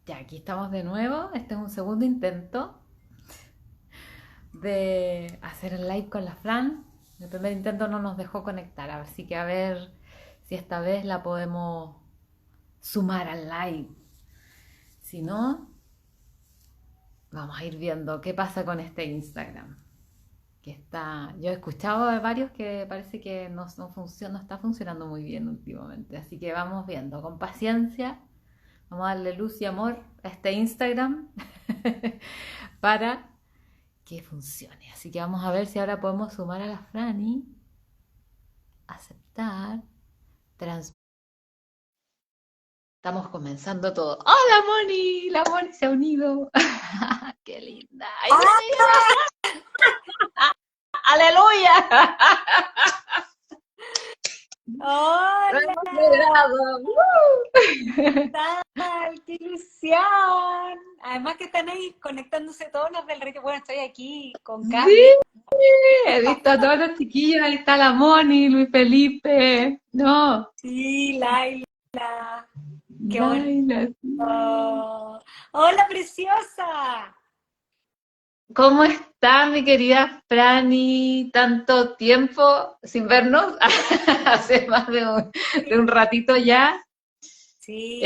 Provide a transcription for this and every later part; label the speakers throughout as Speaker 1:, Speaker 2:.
Speaker 1: Ya, aquí estamos de nuevo. Este es un segundo intento de hacer el live con la Fran. El primer intento no nos dejó conectar, así que a ver si esta vez la podemos sumar al live. Si no, vamos a ir viendo qué pasa con este Instagram. Yo he escuchado de varios que parece que no está funcionando muy bien últimamente. Así que vamos viendo, con paciencia. Vamos a darle luz y amor a este Instagram para que funcione. Así que vamos a ver si ahora podemos sumar a la Franny, aceptar, trans. Estamos comenzando todo. ¡Hola, Moni! La Moni se ha unido. ¡Qué linda! ¡Ay, Dios
Speaker 2: ¡Ah!
Speaker 1: mío, la Fran! ¡Aleluya! ¡Lo
Speaker 2: ¡Hola!
Speaker 1: hemos logrado! ¡Woo!
Speaker 2: ¿Tal? ¡Qué ilusión! Además que están ahí conectándose todos los del retiro. Bueno, estoy aquí con
Speaker 1: Sí,
Speaker 2: Cami.
Speaker 1: he visto a todos los chiquillos. Ahí está la Moni, Luis Felipe. No,
Speaker 2: Sí, Laila. ¡Qué
Speaker 1: Laila.
Speaker 2: bonito! ¡Hola, preciosa!
Speaker 1: ¿Cómo está mi querida Franny? Tanto tiempo sin vernos, hace más de un ratito ya.
Speaker 2: Sí,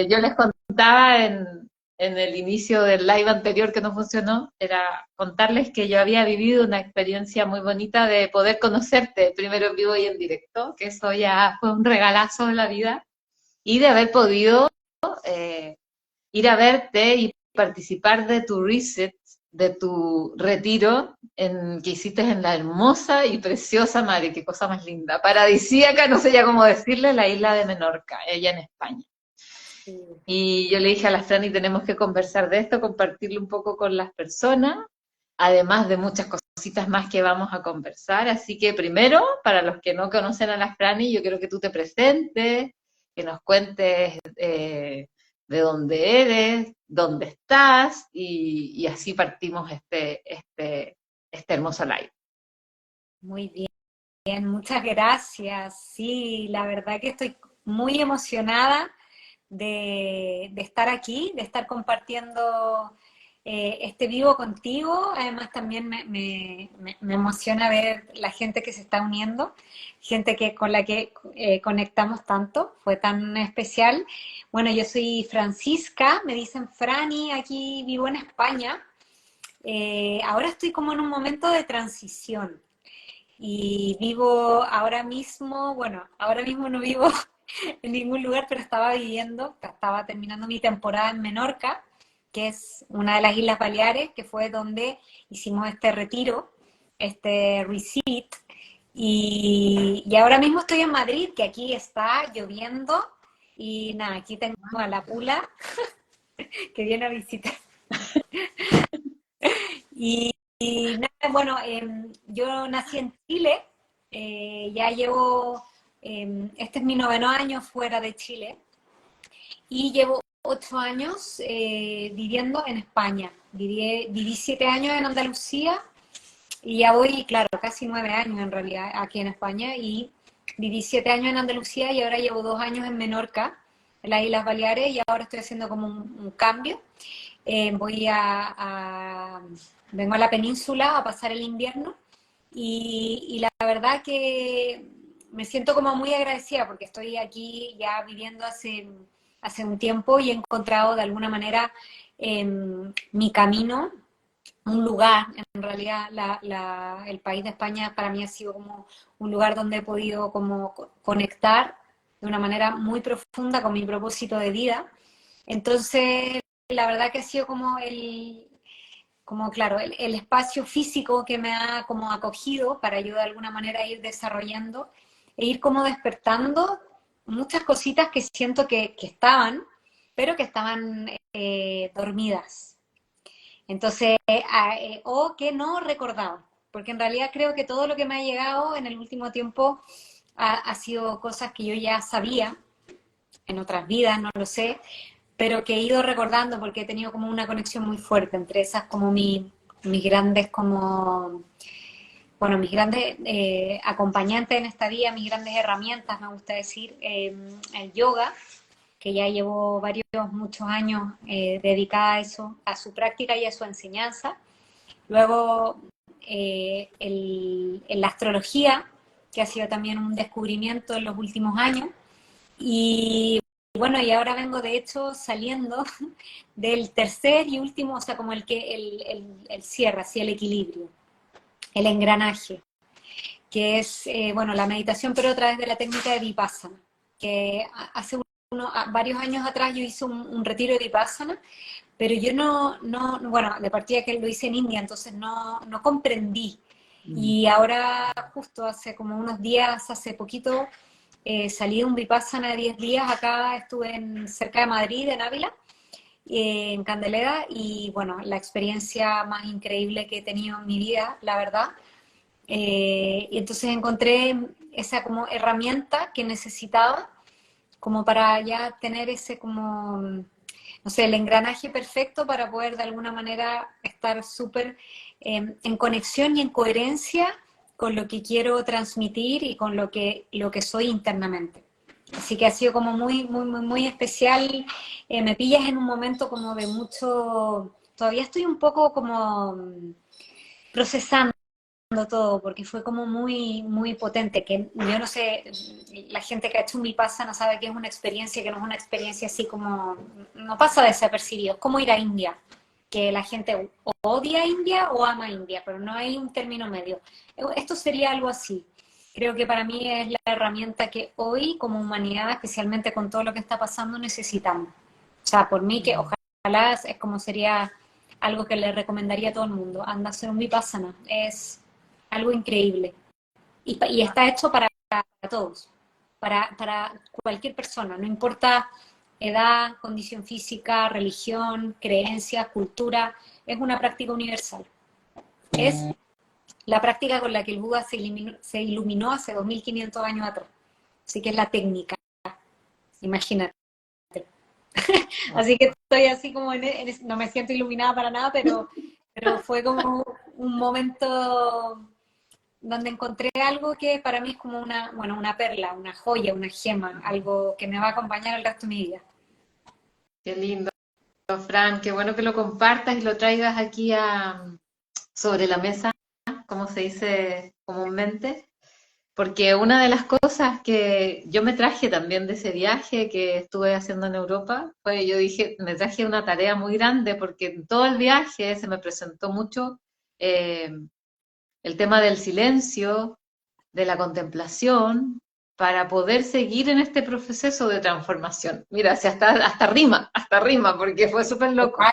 Speaker 1: Yo les contaba en el inicio del live anterior que no funcionó, era contarles que yo había vivido una experiencia muy bonita de poder conocerte primero en vivo y en directo, que eso ya fue un regalazo de la vida, y de haber podido eh, ir a verte y participar de tu reset, de tu retiro que hiciste en la hermosa y preciosa, madre, qué cosa más linda, paradisíaca, no sé ya cómo decirle, la isla de Menorca, ella en España.
Speaker 2: sí.
Speaker 1: Y yo le dije a la Fran y tenemos que conversar de esto, compartirlo un poco con las personas, además de muchas cositas más que vamos a conversar. Así que primero, para los que no conocen a la Franny, yo quiero que tú te presentes, que nos cuentes de dónde eres, dónde estás, y así partimos este hermoso live.
Speaker 2: Muy bien, muchas gracias. Sí, la verdad que estoy muy emocionada de estar aquí, de estar compartiendo este vivo contigo. Además también me emociona ver la gente que se está uniendo, gente con la que conectamos tanto, fue tan especial. Bueno, yo soy Francisca, me dicen Franny, aquí vivo en España. Ahora estoy como en un momento de transición y vivo ahora mismo, bueno, ahora mismo no vivo en ningún lugar, pero estaba terminando mi temporada en Menorca, que es una de las Islas Baleares, que fue donde hicimos este retiro, este retreat, y ahora mismo estoy en Madrid, que aquí está lloviendo, y nada, aquí tengo a la Pula, que viene a visitar. Y nada, bueno, yo nací en Chile, ya llevo, este es mi noveno año fuera de Chile, y llevo 8 años viviendo en España. Viví 7 años en Andalucía y ya voy, claro, casi 9 años en realidad aquí en España y viví 7 años en Andalucía y ahora llevo 2 años en Menorca, en las Islas Baleares y ahora estoy haciendo como un cambio. Voy vengo a la península a pasar el invierno y la verdad que me siento como muy agradecida porque estoy aquí ya viviendo hace un tiempo y he encontrado de alguna manera mi camino, un lugar. En realidad el país de España para mí ha sido como un lugar donde he podido como conectar de una manera muy profunda con mi propósito de vida. Entonces, la verdad que ha sido como claro, el espacio físico que me ha como acogido para yo de alguna manera ir desarrollando e ir como despertando muchas cositas que siento que estaban, pero que estaban dormidas. Entonces, o que no recordaba, porque en realidad creo que todo lo que me ha llegado en el último tiempo ha sido cosas que yo ya sabía en otras vidas, no lo sé, pero que he ido recordando porque he tenido como una conexión muy fuerte entre esas como mis grandes como, bueno, mis grandes acompañantes en esta vida, mis grandes herramientas, me gusta decir, el yoga que ya llevo muchos años dedicada a eso, a su práctica y a su enseñanza. Luego, en la astrología, que ha sido también un descubrimiento en los últimos años. Y bueno, y ahora vengo de hecho saliendo del tercer y último, o sea, como el cierre, así el equilibrio, el engranaje, que es, bueno, la meditación, pero a través de la técnica de Vipassana, que hace varios años atrás yo hice un retiro de Vipassana, pero yo bueno, de partida que lo hice en India, entonces no comprendí. Y ahora, justo hace como unos días, hace poquito, salí de un Vipassana de 10 días, acá estuve cerca de Madrid, en Ávila, en Candelera, y bueno, la experiencia más increíble que he tenido en mi vida, la verdad. Y entonces encontré esa como herramienta que necesitaba como para ya tener ese como, no sé, el engranaje perfecto para poder de alguna manera estar súper en conexión y en coherencia con lo que quiero transmitir y con lo que soy internamente. Así que ha sido como muy especial. Me pillas en un momento como de mucho, todavía estoy un poco como procesando todo, porque fue como muy potente, que yo no sé, la gente que ha hecho un Vipassana sabe que es una experiencia, que no es una experiencia así como, no pasa desapercibido, es como ir a India, que la gente odia a India o ama a India, pero no hay un término medio. Esto sería algo así. Creo que para mí es la herramienta que hoy, como humanidad, especialmente con todo lo que está pasando, necesitamos. O sea, por mí que ojalá es como sería algo que le recomendaría a todo el mundo. Anda a hacer un Vipassana. Es algo increíble. Y está hecho para todos, para cualquier persona, no importa edad, condición física, religión, creencia, cultura, es una práctica universal. Es la práctica con la que el Buda se iluminó hace 2500 años atrás. Así que es la técnica, imagínate. Así que estoy así como no me siento iluminada para nada, pero fue como un momento donde encontré algo que para mí es como bueno, una perla, una joya, una gema, algo que me va a acompañar el resto de mi vida.
Speaker 1: Qué lindo, Fran, qué bueno que lo compartas y lo traigas aquí sobre la mesa, como se dice comúnmente, porque una de las cosas que yo me traje también de ese viaje que estuve haciendo en Europa fue, yo dije, me traje una tarea muy grande porque en todo el viaje se me presentó mucho eh, el tema del silencio, de la contemplación, para poder seguir en este proceso de transformación. Mira, si hasta rima, porque fue súper loco.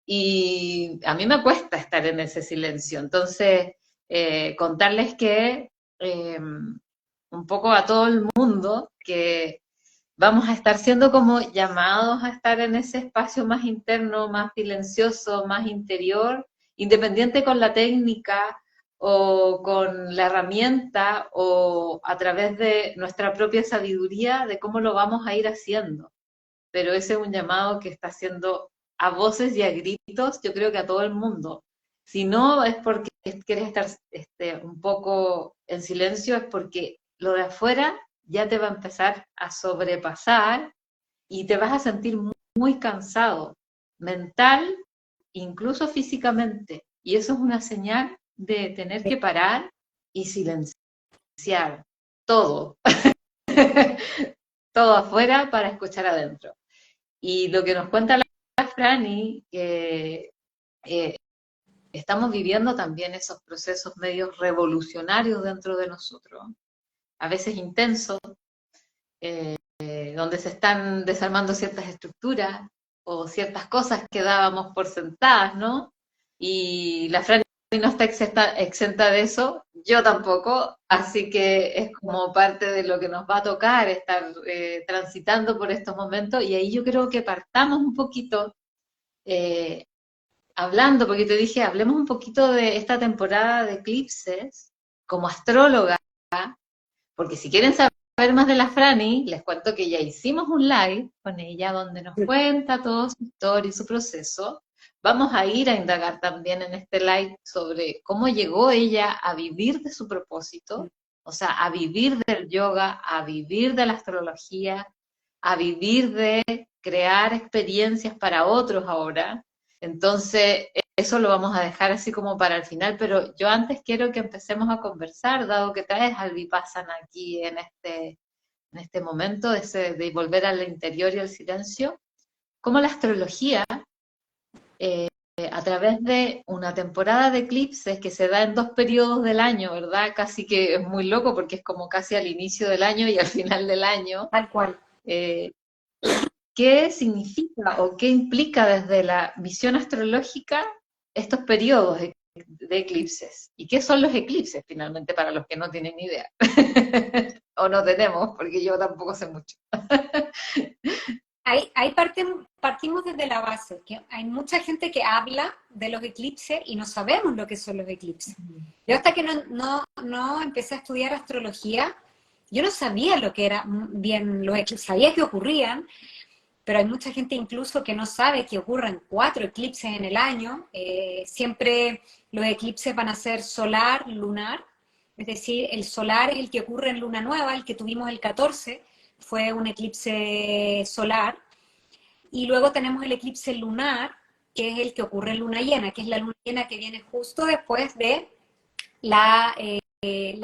Speaker 1: Y a mí me cuesta estar en ese silencio. Entonces, contarles que un poco a todo el mundo que vamos a estar siendo como llamados a estar en ese espacio más interno, más silencioso, más interior, independiente con la técnica o con la herramienta o a través de nuestra propia sabiduría de cómo lo vamos a ir haciendo. Pero ese es un llamado que está haciendo a voces y a gritos, yo creo que a todo el mundo. Si no es porque quieres estar un poco en silencio, es porque lo de afuera ya te va a empezar a sobrepasar y te vas a sentir muy cansado, mental, incluso físicamente. Y eso es una señal de tener que parar y silenciar todo, todo afuera para escuchar adentro. Y lo que nos cuenta la Franny, que eh, estamos viviendo también esos procesos medios revolucionarios dentro de nosotros, a veces intensos, donde se están desarmando ciertas estructuras o ciertas cosas que dábamos por sentadas, ¿no? Y la Franny no está exenta de eso, yo tampoco, así que es como parte de lo que nos va a tocar estar transitando por estos momentos y ahí yo creo que partamos un poquito eh, hablando, porque te dije, hablemos un poquito de esta temporada de eclipses como astróloga, porque si quieren saber más de la Franny, les cuento que ya hicimos un live con ella donde nos cuenta toda su historia y su proceso. Vamos a ir a indagar también en este live sobre cómo llegó ella a vivir de su propósito, o sea, a vivir del yoga, a vivir de la astrología, a vivir de crear experiencias para otros ahora. Entonces, eso lo vamos a dejar así como para el final, pero yo antes quiero que empecemos a conversar, dado que traes al Vipassana aquí en este momento, de volver al interior y al silencio, cómo la astrología, a través de una temporada de eclipses que se da en dos periodos del año, ¿verdad? Casi que es muy loco porque es como casi al inicio del año y al final del año.
Speaker 2: Tal cual.
Speaker 1: eh, ¿Qué significa o qué implica desde la visión astrológica estos periodos de eclipses? ¿Y qué son los eclipses finalmente para los que no tienen idea? O no tenemos, porque yo tampoco sé mucho.
Speaker 2: Ahí partimos desde la base, que hay mucha gente que habla de los eclipses y no sabemos lo que son los eclipses. Yo hasta que no empecé a estudiar astrología, yo no sabía lo que eran bien los eclipses, sabía que ocurrían, pero hay mucha gente incluso que no sabe que ocurren 4 eclipses en el año. Siempre los eclipses van a ser solar, lunar, es decir, el solar es el que ocurre en luna nueva, el que tuvimos el 14, fue un eclipse solar, y luego tenemos el eclipse lunar, que es el que ocurre en luna llena, que es la luna llena que viene justo después de la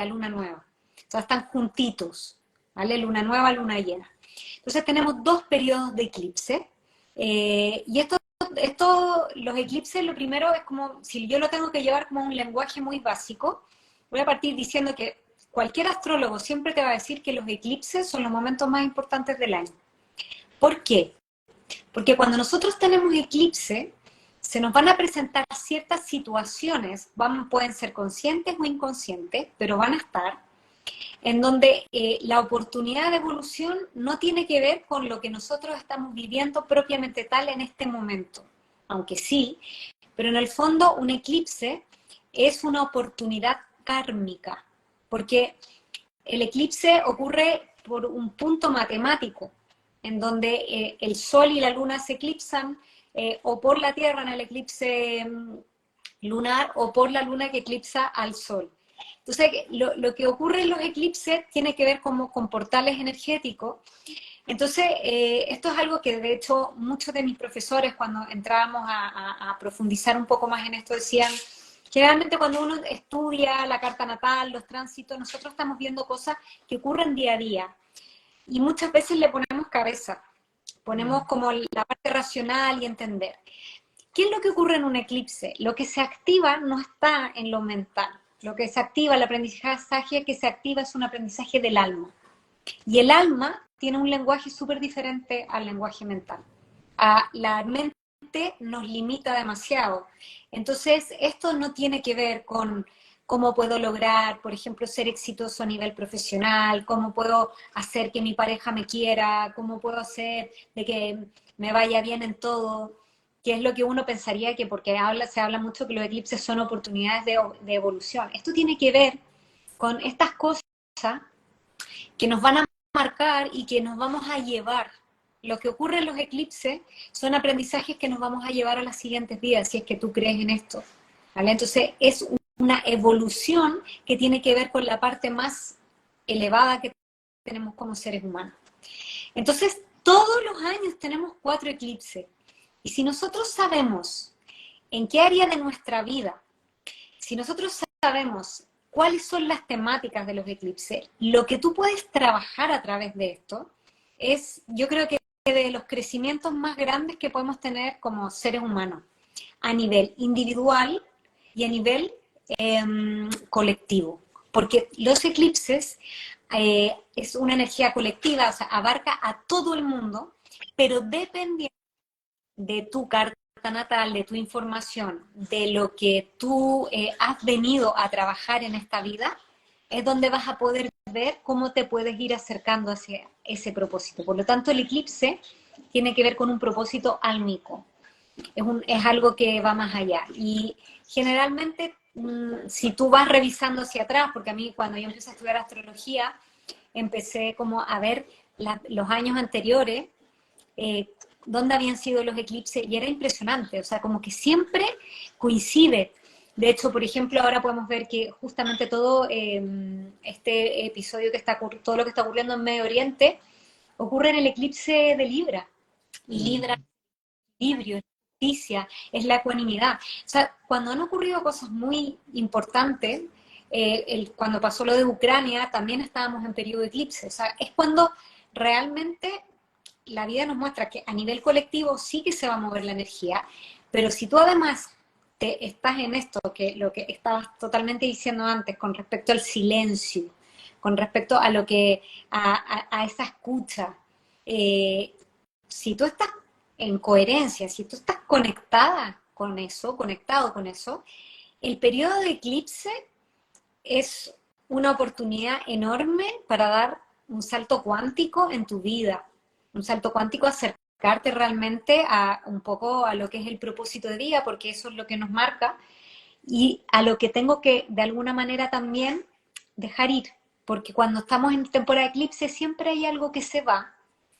Speaker 2: luna nueva. O sea, están juntitos, ¿vale? Luna nueva, luna llena. Entonces tenemos 2 periodos de eclipse, y los eclipses, lo primero es como, si yo lo tengo que llevar como un lenguaje muy básico, voy a partir diciendo que cualquier astrólogo siempre te va a decir que los eclipses son los momentos más importantes del año. ¿Por qué? Porque cuando nosotros tenemos eclipse, se nos van a presentar ciertas situaciones, pueden ser conscientes o inconscientes, pero van a estar, en donde la oportunidad de evolución no tiene que ver con lo que nosotros estamos viviendo propiamente tal en este momento, aunque sí, pero en el fondo un eclipse es una oportunidad kármica, porque el eclipse ocurre por un punto matemático, en donde el Sol y la Luna se eclipsan, o por la Tierra en el eclipse lunar, o por la Luna que eclipsa al Sol. Entonces, lo que ocurre en los eclipses tiene que ver como con portales energéticos. Entonces, esto es algo que de hecho muchos de mis profesores cuando entrábamos a profundizar un poco más en esto decían, generalmente cuando uno estudia la carta natal, los tránsitos, nosotros estamos viendo cosas que ocurren día a día y muchas veces le ponemos cabeza, ponemos como la parte racional y entender. ¿Qué es lo que ocurre en un eclipse? Lo que se activa no está en lo mental. Lo que se activa, el aprendizaje que se activa es un aprendizaje del alma. Y el alma tiene un lenguaje súper diferente al lenguaje mental. La mente nos limita demasiado. Entonces, esto no tiene que ver con cómo puedo lograr, por ejemplo, ser exitoso a nivel profesional, cómo puedo hacer que mi pareja me quiera, cómo puedo hacer de que me vaya bien en todo, que es lo que uno pensaría que porque se habla mucho que los eclipses son oportunidades de evolución. Esto tiene que ver con estas cosas que nos van a marcar y que nos vamos a llevar. Lo que ocurre en los eclipses son aprendizajes que nos vamos a llevar a las siguientes vidas, si es que tú crees en esto, ¿vale? Entonces es una evolución que tiene que ver con la parte más elevada que tenemos como seres humanos. Entonces, todos los años tenemos 4 eclipses. Y si nosotros sabemos en qué área de nuestra vida, si nosotros sabemos cuáles son las temáticas de los eclipses, lo que tú puedes trabajar a través de esto es, yo creo que de los crecimientos más grandes que podemos tener como seres humanos, a nivel individual y a nivel colectivo. Porque los eclipses es una energía colectiva, o sea, abarca a todo el mundo, pero dependiendo de tu carta natal, de tu información, de lo que tú has venido a trabajar en esta vida, es donde vas a poder ver cómo te puedes ir acercando hacia ese propósito. Por lo tanto, el eclipse tiene que ver con un propósito álmico. Es algo que va más allá. Y generalmente, si tú vas revisando hacia atrás, porque a mí cuando yo empecé a estudiar astrología, empecé como a ver los años anteriores, dónde habían sido los eclipses, y era impresionante, o sea, como que siempre coincide. De hecho, por ejemplo, ahora podemos ver que justamente todo este episodio todo lo que está ocurriendo en Medio Oriente, ocurre en el eclipse de Libra. Y Libra
Speaker 1: Mm.
Speaker 2: es equilibrio, es justicia, es la ecuanimidad. O sea, cuando han ocurrido cosas muy importantes, cuando pasó lo de Ucrania, también estábamos en periodo de eclipse. O sea, es cuando realmente la vida nos muestra que a nivel colectivo sí que se va a mover la energía, pero si tú además te estás en esto, que lo que estabas totalmente diciendo antes con respecto al silencio, con respecto a lo que, a esa escucha, eh, si tú estás en coherencia, si tú estás conectada con eso, conectado con eso, el periodo de eclipse es una oportunidad enorme para dar un salto cuántico en tu vida, un salto cuántico, acercarte realmente a un poco a lo que es el propósito de vida, porque eso es lo que nos marca, y a lo que tengo que de alguna manera también dejar ir, porque cuando estamos en temporada de eclipse siempre hay algo que se va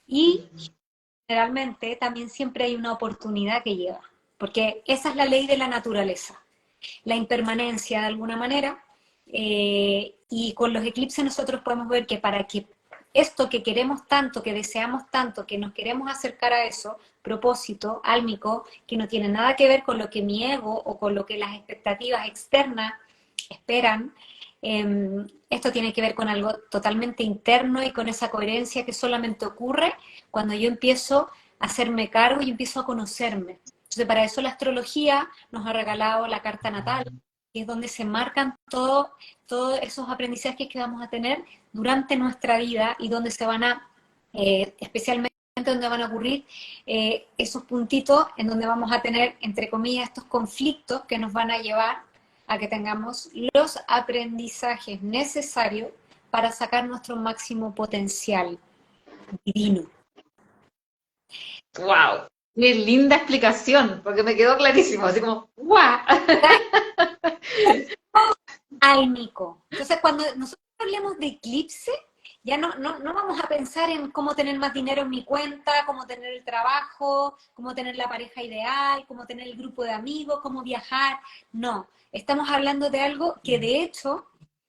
Speaker 2: y
Speaker 1: Ujú.
Speaker 2: generalmente también siempre hay una oportunidad que llega, porque esa es la ley de la naturaleza, la impermanencia de alguna manera. Y con los eclipses nosotros podemos ver que para que esto que queremos tanto, que deseamos tanto, que nos queremos acercar a eso, propósito álmico, que no tiene nada que ver con lo que mi ego o con lo que las expectativas externas esperan, esto tiene que ver con algo totalmente interno y con esa coherencia que solamente ocurre cuando yo empiezo a hacerme cargo y empiezo a conocerme. Entonces, para eso la astrología nos ha regalado la carta natal, que es donde se marcan todos esos aprendizajes que vamos a tener durante nuestra vida y donde se van a, especialmente donde van a ocurrir esos puntitos en donde vamos a tener, entre comillas, estos conflictos que nos van a llevar a que tengamos los aprendizajes necesarios para sacar nuestro máximo potencial divino.
Speaker 1: ¡Wow! Qué linda explicación, porque me quedó clarísimo, así como, ¡guau!
Speaker 2: Álmico. Entonces, cuando nosotros hablemos de eclipse, ya no vamos a pensar en cómo tener más dinero en mi cuenta, cómo tener el trabajo, cómo tener la pareja ideal, cómo tener el grupo de amigos, cómo viajar. No, estamos hablando de algo que de hecho,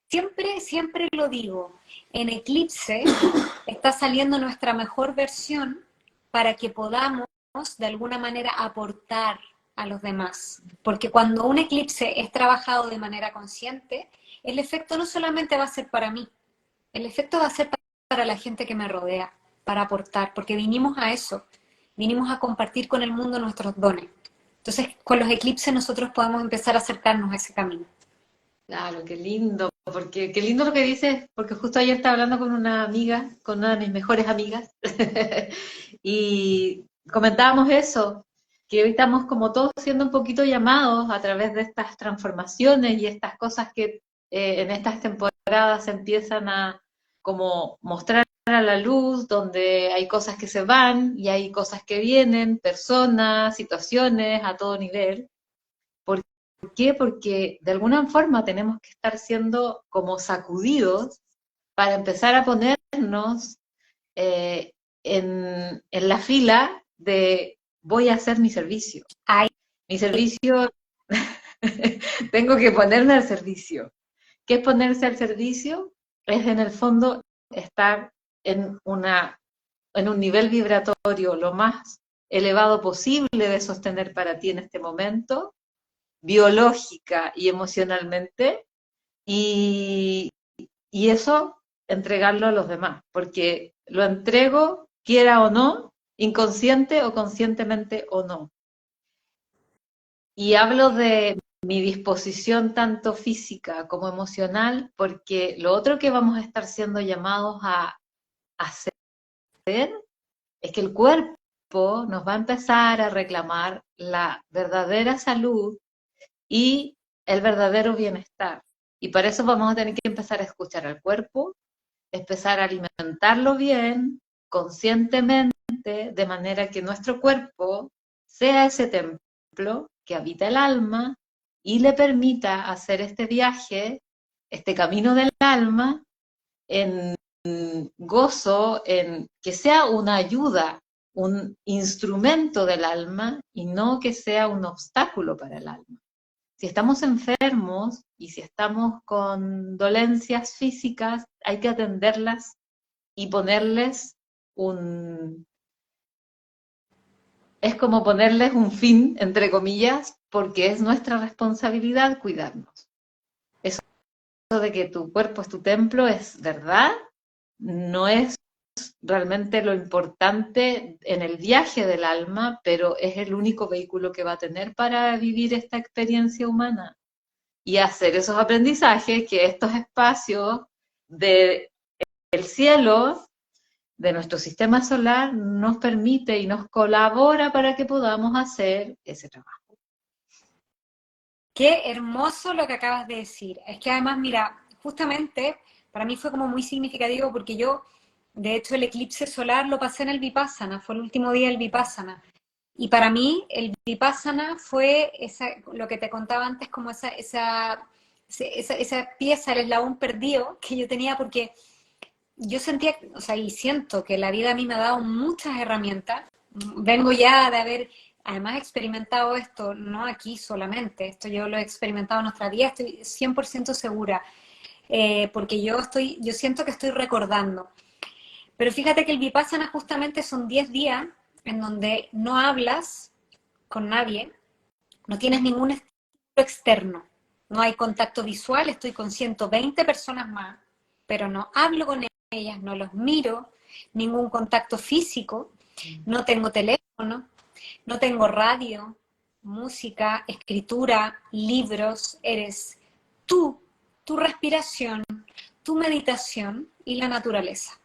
Speaker 2: siempre lo digo, en eclipse está saliendo nuestra mejor versión para que podamos de alguna manera aportar a los demás. Porque cuando un eclipse es trabajado de manera consciente, el efecto no solamente va a ser para mí, el efecto va a ser para la gente que me rodea, para aportar, porque vinimos a eso, vinimos a compartir con el mundo nuestros dones. Entonces, con los eclipses nosotros podemos empezar a acercarnos a ese camino.
Speaker 1: Claro, qué lindo, porque qué lindo lo que dices, porque justo ayer estaba hablando con una amiga, con una de mis mejores amigas, y comentábamos eso, que hoy estamos como todos siendo un poquito llamados a través de estas transformaciones y estas cosas que en estas temporadas se empiezan a como mostrar a la luz, donde hay cosas que se van y hay cosas que vienen, personas, situaciones a todo nivel. ¿Por qué? Porque de alguna forma tenemos que estar siendo como sacudidos para empezar a ponernos en la fila de voy a hacer mi servicio.
Speaker 2: Ay,
Speaker 1: Mi servicio, tengo que ponerme al servicio. ¿Qué es ponerse al servicio? Es en el fondo estar en, en un nivel vibratorio lo más elevado posible de sostener para ti en este momento, biológica y emocionalmente, y, y eso entregarlo a los demás, porque lo entrego, quiera o no, inconsciente o conscientemente o no. Y hablo de mi disposición tanto física como emocional, porque lo otro que vamos a estar siendo llamados a hacer es que el cuerpo nos va a empezar a reclamar la verdadera salud y el verdadero bienestar. Y para eso vamos a tener que empezar a escuchar al cuerpo, empezar a alimentarlo bien, conscientemente, de manera que nuestro cuerpo sea ese templo que habita el alma y le permita hacer este viaje, este camino del alma, en gozo, en que sea una ayuda, un instrumento del alma y no que sea un obstáculo para el alma. Si estamos enfermos y si estamos con dolencias físicas, hay que atenderlas y ponerles un... Es como ponerles un fin, entre comillas, porque es nuestra responsabilidad cuidarnos. Eso de que tu cuerpo es tu templo es verdad, no es realmente lo importante en el viaje del alma, pero es el único vehículo que va a tener para vivir esta experiencia humana y hacer esos aprendizajes que estos espacios del cielo, de nuestro sistema solar, nos permite y nos colabora para que podamos hacer ese trabajo.
Speaker 2: Qué hermoso lo que acabas de decir. Es que además, mira, justamente para mí fue como muy significativo porque yo, de hecho, el eclipse solar lo pasé en el Vipassana, fue el último día del Vipassana. Y para mí el Vipassana fue lo que te contaba antes, como esa pieza, el eslabón perdido que yo tenía, porque yo sentía, o sea, y siento que la vida a mí me ha dado muchas herramientas. Vengo ya de haber, además, experimentado esto, no aquí solamente, esto yo lo he experimentado en nuestra vida, estoy 100% segura, porque yo siento que estoy recordando. Pero fíjate que el Vipassana justamente son 10 días en donde no hablas con nadie, no tienes ningún estímulo externo, no hay contacto visual, estoy con 120 personas más, pero no hablo con ellas, no los miro, ningún contacto físico, no tengo teléfono, no tengo radio, música, escritura, libros, eres tú, tu respiración, tu meditación y la naturaleza.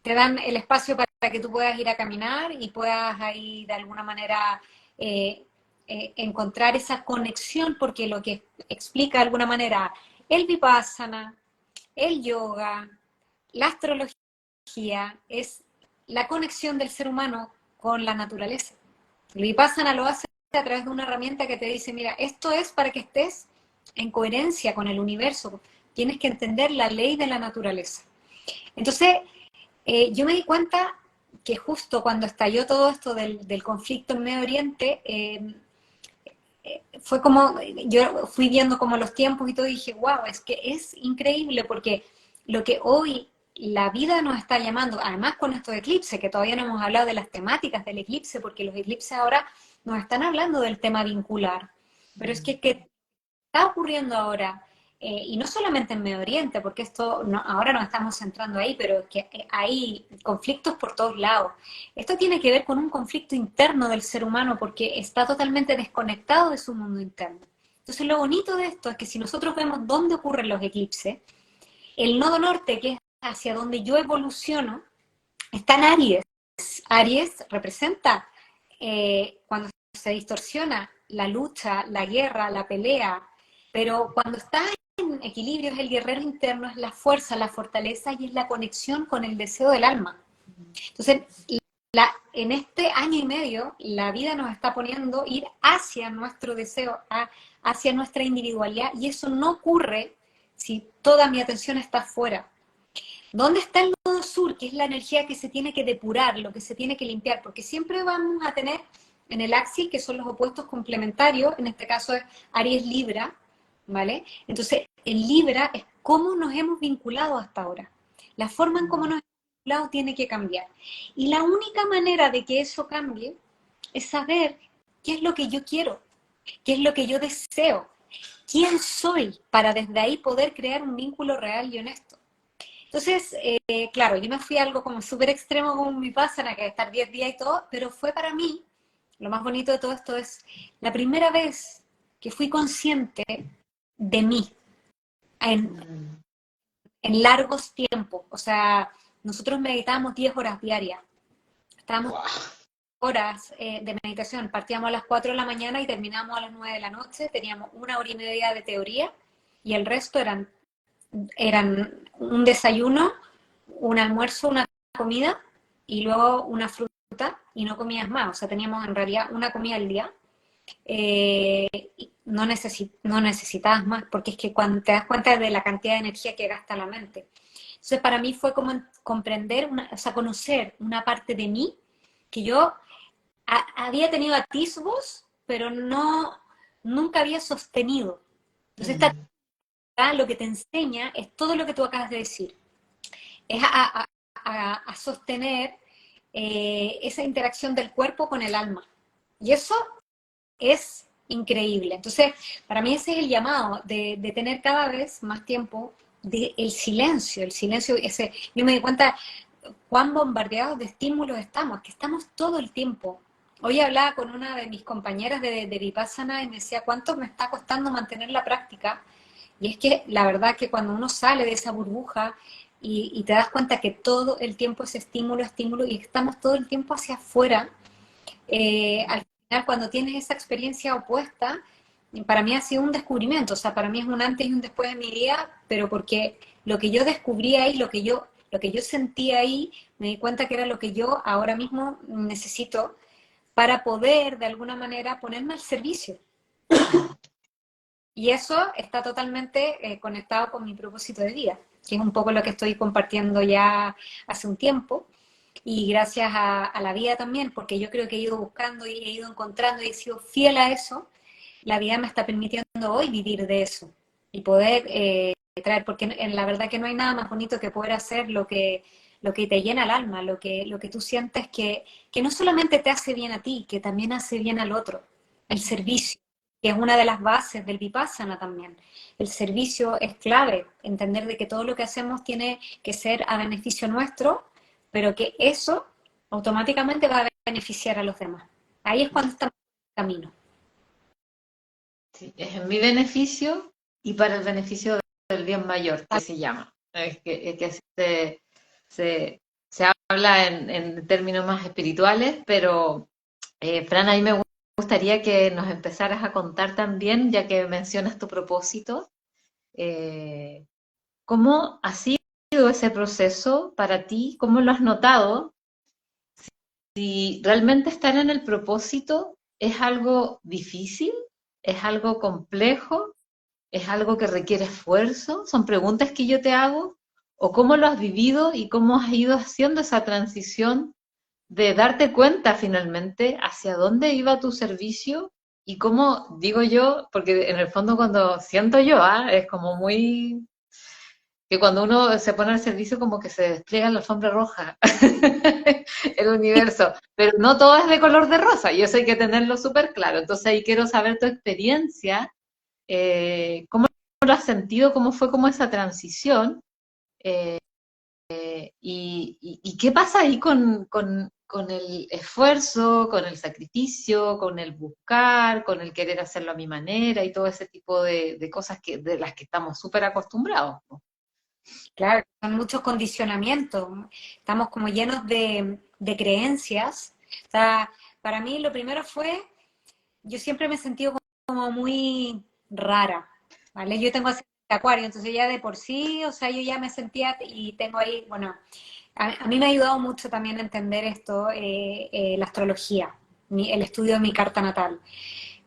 Speaker 2: Te dan el espacio para que tú puedas ir a caminar y puedas ahí de alguna manera encontrar esa conexión, porque lo que explica de alguna manera el vipassana, el yoga, la astrología, es la conexión del ser humano con la naturaleza. El vipassana lo hace a través de una herramienta que te dice, mira, esto es para que estés en coherencia con el universo, tienes que entender la ley de la naturaleza. Entonces, yo me di cuenta que justo cuando estalló todo esto del conflicto en Medio Oriente, fue como, yo fui viendo como los tiempos y todo y dije, wow, es que es increíble porque lo que hoy la vida nos está llamando, además con estos eclipses, que todavía no hemos hablado de las temáticas del eclipse, porque los eclipses ahora nos están hablando del tema vincular, pero es que está ocurriendo ahora, y no solamente en Medio Oriente, porque esto no, ahora nos estamos centrando ahí, pero que hay conflictos por todos lados. Esto tiene que ver con un conflicto interno del ser humano porque está totalmente desconectado de su mundo interno. Entonces lo bonito de esto es que si nosotros vemos dónde ocurren los eclipses, el nodo norte, que es hacia donde yo evoluciono, está en Aries. Aries representa cuando se distorsiona la lucha, la guerra, la pelea, pero cuando está en equilibrio es el guerrero interno, es la fuerza, la fortaleza y es la conexión con el deseo del alma. Entonces, en este año y medio, la vida nos está poniendo ir hacia nuestro deseo, hacia nuestra individualidad, y eso no ocurre si toda mi atención está afuera. ¿Dónde está el nodo sur? Que es la energía que se tiene que depurar, lo que se tiene que limpiar, porque siempre vamos a tener en el axis, que son los opuestos complementarios, en este caso es Aries Libra, ¿vale? Entonces, en Libra es cómo nos hemos vinculado hasta ahora. La forma en cómo nos hemos vinculado tiene que cambiar. Y la única manera de que eso cambie es saber qué es lo que yo quiero, qué es lo que yo deseo, quién soy, para desde ahí poder crear un vínculo real y honesto. Entonces, claro, yo me fui a algo como súper extremo con mi Vipassana, que es estar 10 días y todo, pero fue para mí, lo más bonito de todo esto es la primera vez que fui consciente de mí en largos tiempos. O sea, nosotros meditamos 10 horas diarias. Estábamos horas de meditación. Partíamos a las 4 de la mañana y terminamos a las 9 de la noche. Teníamos 1 hora y media de teoría y el resto eran un desayuno, un almuerzo, una comida y luego una fruta y no comías más. O sea, teníamos en realidad una comida al día. No necesitabas más, porque es que cuando te das cuenta de la cantidad de energía que gasta la mente. Entonces, para mí fue como comprender, o sea, conocer una parte de mí que yo había tenido atisbos, pero nunca había sostenido. Entonces, lo que te enseña es todo lo que tú acabas de decir. Es a a sostener esa interacción del cuerpo con el alma. Y eso es increíble. Entonces, para mí ese es el llamado, de tener cada vez más tiempo del silencio, el silencio ese. Yo me di cuenta cuán bombardeados de estímulos estamos, que estamos todo el tiempo. Hoy hablaba con una de mis compañeras de Vipassana y me decía, ¿cuánto me está costando mantener la práctica? Y es que la verdad que cuando uno sale de esa burbuja y te das cuenta que todo el tiempo es estímulo, estímulo, y estamos todo el tiempo hacia afuera, al final cuando tienes esa experiencia opuesta, para mí ha sido un descubrimiento, o sea, para mí es un antes y un después de mi vida, pero porque lo que yo descubrí ahí, lo que yo sentí ahí, me di cuenta que era lo que yo ahora mismo necesito para poder de alguna manera ponerme al servicio. Y eso está totalmente conectado con mi propósito de vida, que es un poco lo que estoy compartiendo ya hace un tiempo. Y gracias a la vida también, porque yo creo que he ido buscando y he ido encontrando y he sido fiel a eso, la vida me está permitiendo hoy vivir de eso y poder traer, porque en la verdad que no hay nada más bonito que poder hacer lo que te llena el alma, lo que tú sientes que no solamente te hace bien a ti, que también hace bien al otro, el servicio, que es una de las bases del Vipassana también. El servicio es clave, entender de que todo lo que hacemos tiene que ser a beneficio nuestro, pero que eso automáticamente va a beneficiar a los demás. Ahí es cuando estamos en el camino.
Speaker 1: Sí, es en mi beneficio y para el beneficio del bien mayor, que se llama. Es que así se habla en términos más espirituales, pero Fran, a mí me gustaría que nos empezaras a contar también, ya que mencionas tu propósito, eh, ¿cómo ha sido ese proceso para ti? ¿Cómo lo has notado? Si realmente estar en el propósito es algo difícil, es algo complejo, es algo que requiere esfuerzo, son preguntas que yo te hago, o cómo lo has vivido y cómo has ido haciendo esa transición de darte cuenta finalmente hacia dónde iba tu servicio y cómo, digo yo, porque en el fondo cuando siento yo, es como muy que cuando uno se pone al servicio como que se despliega la alfombra roja, el universo, pero no todo es de color de rosa y eso hay que tenerlo súper claro. Entonces ahí quiero saber tu experiencia, cómo lo has sentido, cómo fue como esa transición y qué pasa ahí con el esfuerzo, con el sacrificio, con el buscar, con el querer hacerlo a mi manera y todo ese tipo de cosas de las que estamos súper acostumbrados, ¿no?
Speaker 2: Claro, son muchos condicionamientos. Estamos como llenos de creencias. O sea, para mí lo primero fue, yo siempre me he sentido como muy rara, ¿vale? Yo tengo ascendente Acuario, entonces ya de por sí, o sea, yo ya me sentía y tengo ahí, bueno, a mí me ha ayudado mucho también a entender esto, la astrología, el estudio de mi carta natal.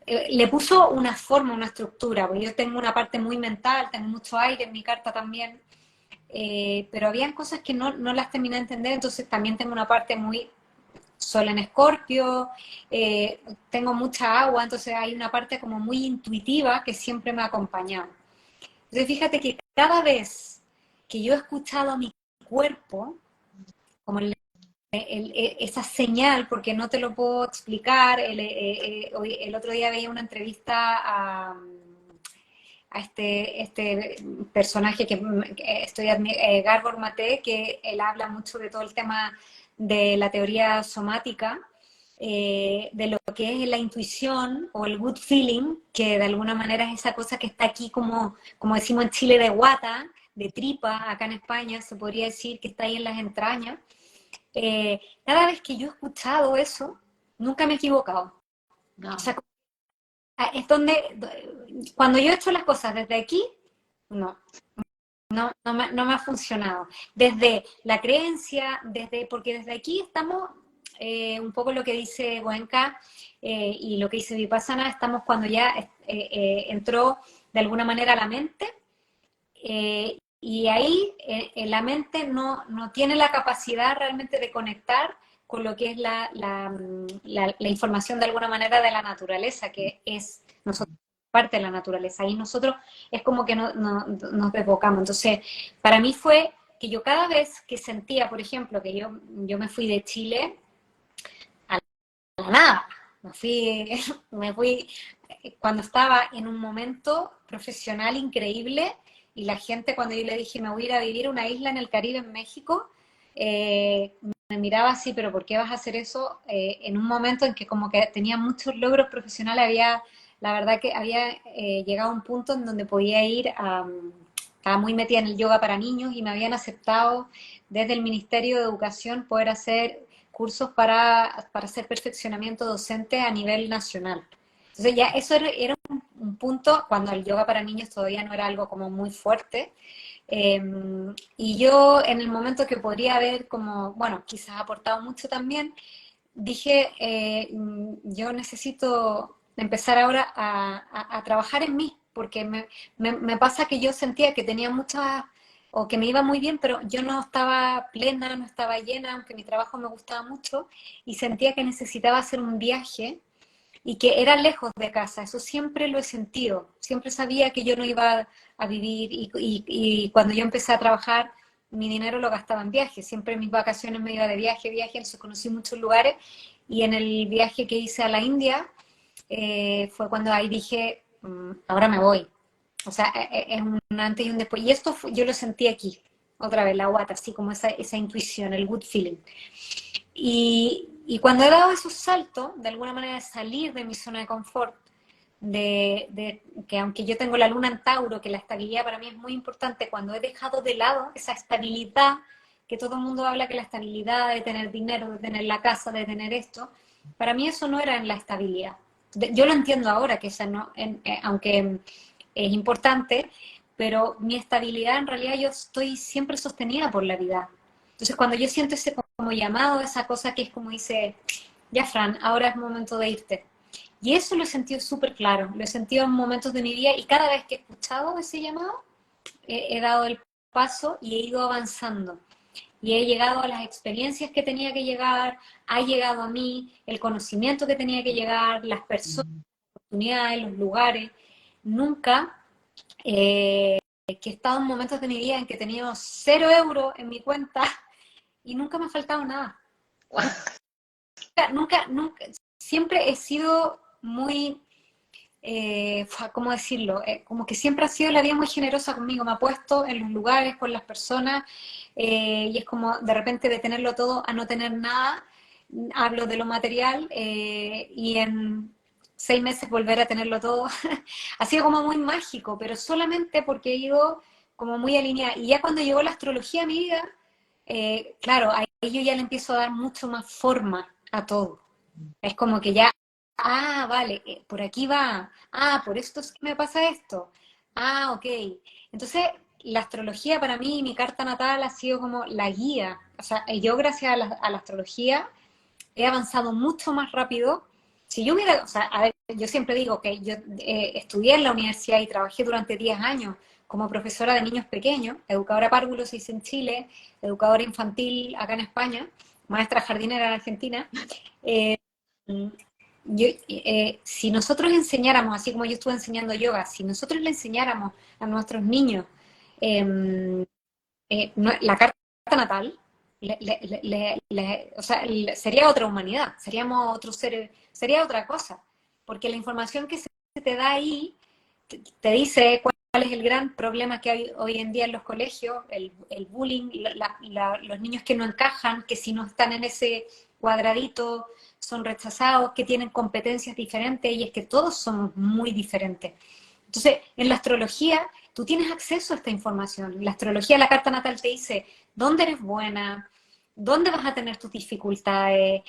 Speaker 2: Le puso una forma, una estructura, porque yo tengo una parte muy mental, tengo mucho aire en mi carta también, pero habían cosas que no las terminé de entender, entonces también tengo una parte muy sol en Escorpio, tengo mucha agua, entonces hay una parte como muy intuitiva que siempre me ha acompañado. Entonces fíjate que cada vez que yo he escuchado a mi cuerpo, como esa señal, porque no te lo puedo explicar, el otro día veía una entrevista a este personaje que estoy Gabor Mate, que él habla mucho de todo el tema de la teoría somática, de lo que es la intuición o el good feeling, que de alguna manera es esa cosa que está aquí como decimos en Chile, de guata, de tripa, acá en España se podría decir que está ahí en las entrañas. Cada vez que yo he escuchado eso, nunca me he equivocado. O
Speaker 1: No.
Speaker 2: sea, es donde, cuando yo he hecho las cosas desde aquí, no, no me ha funcionado. Desde la creencia, porque desde aquí estamos, un poco lo que dice Goenka y lo que dice Vipassana, estamos cuando ya entró de alguna manera la mente, y ahí la mente no tiene la capacidad realmente de conectar con lo que es la información de alguna manera de la naturaleza, que es nosotros parte de la naturaleza. Y nosotros es como que nos desbocamos. Entonces, para mí fue que yo cada vez que sentía, por ejemplo, que yo me fui de Chile a la nada, me fui cuando estaba en un momento profesional increíble y la gente cuando yo le dije me voy a ir a vivir a una isla en el Caribe, en México, me miraba así, pero ¿por qué vas a hacer eso? En un momento en que como que tenía muchos logros profesionales, la verdad que había llegado a un punto en donde podía ir estaba muy metida en el yoga para niños y me habían aceptado desde el Ministerio de Educación poder hacer cursos para hacer perfeccionamiento docente a nivel nacional. Entonces ya eso era un punto cuando el yoga para niños todavía no era algo como muy fuerte. Eh, y yo en el momento que podría haber como, bueno, quizás aportado mucho también, dije, yo necesito empezar ahora a trabajar en mí, porque me pasa que yo sentía que tenía muchas, o que me iba muy bien, pero yo no estaba plena, no estaba llena, aunque mi trabajo me gustaba mucho, y sentía que necesitaba hacer un viaje y que era lejos de casa, eso siempre lo he sentido, siempre sabía que yo no iba a vivir y cuando yo empecé a trabajar mi dinero lo gastaba en viajes, siempre en mis vacaciones me iba de viaje, entonces conocí muchos lugares y en el viaje que hice a la India fue cuando ahí dije, ahora me voy, o sea, es un antes y un después, y esto yo lo sentí aquí, otra vez, la guata, así como esa intuición, el good feeling. Y cuando he dado esos saltos, de alguna manera de salir de mi zona de confort, de que aunque yo tengo la luna en Tauro, que la estabilidad para mí es muy importante, cuando he dejado de lado esa estabilidad, que todo el mundo habla que la estabilidad de tener dinero, de tener la casa, de tener esto, para mí eso no era en la estabilidad. Yo lo entiendo ahora, que esa no, aunque es importante, pero mi estabilidad en realidad yo estoy siempre sostenida por la vida. Entonces cuando yo siento ese como llamado, esa cosa que es como dice, ya Fran, ahora es momento de irte. Y eso lo he sentido súper claro, lo he sentido en momentos de mi vida y cada vez que he escuchado ese llamado, he dado el paso y he ido avanzando. Y he llegado a las experiencias que tenía que llegar, ha llegado a mí el conocimiento que tenía que llegar, las personas, las oportunidades, los lugares. Nunca que he estado en momentos de mi vida en que he tenido 0 euros en mi cuenta y nunca me ha faltado nada. Nunca, siempre he sido muy, ¿cómo decirlo? Como que siempre ha sido la vida muy generosa conmigo, me ha puesto en los lugares, con las personas, y es como de repente de tenerlo todo a no tener nada, hablo de lo material, y en 6 meses volver a tenerlo todo, ha sido como muy mágico, pero solamente porque he ido como muy alineada. Y ya cuando llegó la astrología a mi vida, claro, ahí yo ya le empiezo a dar mucho más forma a todo. Es como que ya, vale, por aquí va, por esto es que me pasa esto, ok. Entonces, la astrología para mí, mi carta natal ha sido como la guía. O sea, yo gracias a la astrología he avanzado mucho más rápido. Si yo hubiera, o sea, a ver, yo siempre digo que yo estudié en la universidad y trabajé durante 10 años como profesora de niños pequeños, educadora párvulo se dice en Chile, educadora infantil acá en España, maestra jardinera en Argentina. Eh, si nosotros enseñáramos, así como yo estuve enseñando yoga, si nosotros le enseñáramos a nuestros niños eh, la carta natal, o sea, sería otra humanidad, seríamos otro ser, sería otra cosa, porque la información que se te da ahí te dice cuál es el gran problema que hay hoy en día en los colegios, el bullying, los niños que no encajan, que si no están en ese cuadradito son rechazados, que tienen competencias diferentes, y es que todos somos muy diferentes. Entonces, en la astrología, tú tienes acceso a esta información. La astrología, la carta natal te dice dónde eres buena, dónde vas a tener tus dificultades,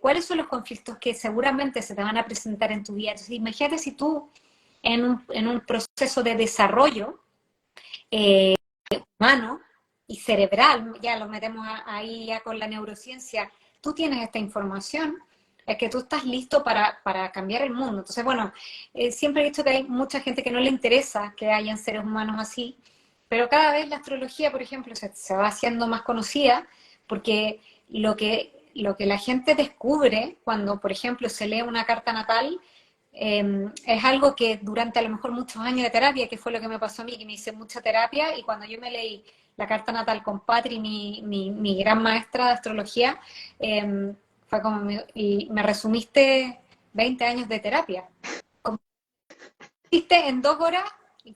Speaker 2: cuáles son los conflictos que seguramente se te van a presentar en tu vida. Entonces, imagínate si tú en un proceso de desarrollo humano y cerebral, ya lo metemos ahí ya con la neurociencia, tú tienes esta información, es que tú estás listo para cambiar el mundo. Entonces, bueno, siempre he dicho que hay mucha gente que no le interesa que hayan seres humanos así, pero cada vez la astrología, por ejemplo, se va haciendo más conocida porque lo que la gente descubre cuando, por ejemplo, se lee una carta natal, es algo que durante a lo mejor muchos años de terapia, que fue lo que me pasó a mí, que me hice mucha terapia, y cuando yo me leí la carta natal con Patri, mi gran maestra de astrología, fue como, y me resumiste 20 años de terapia. Consiste en 2 horas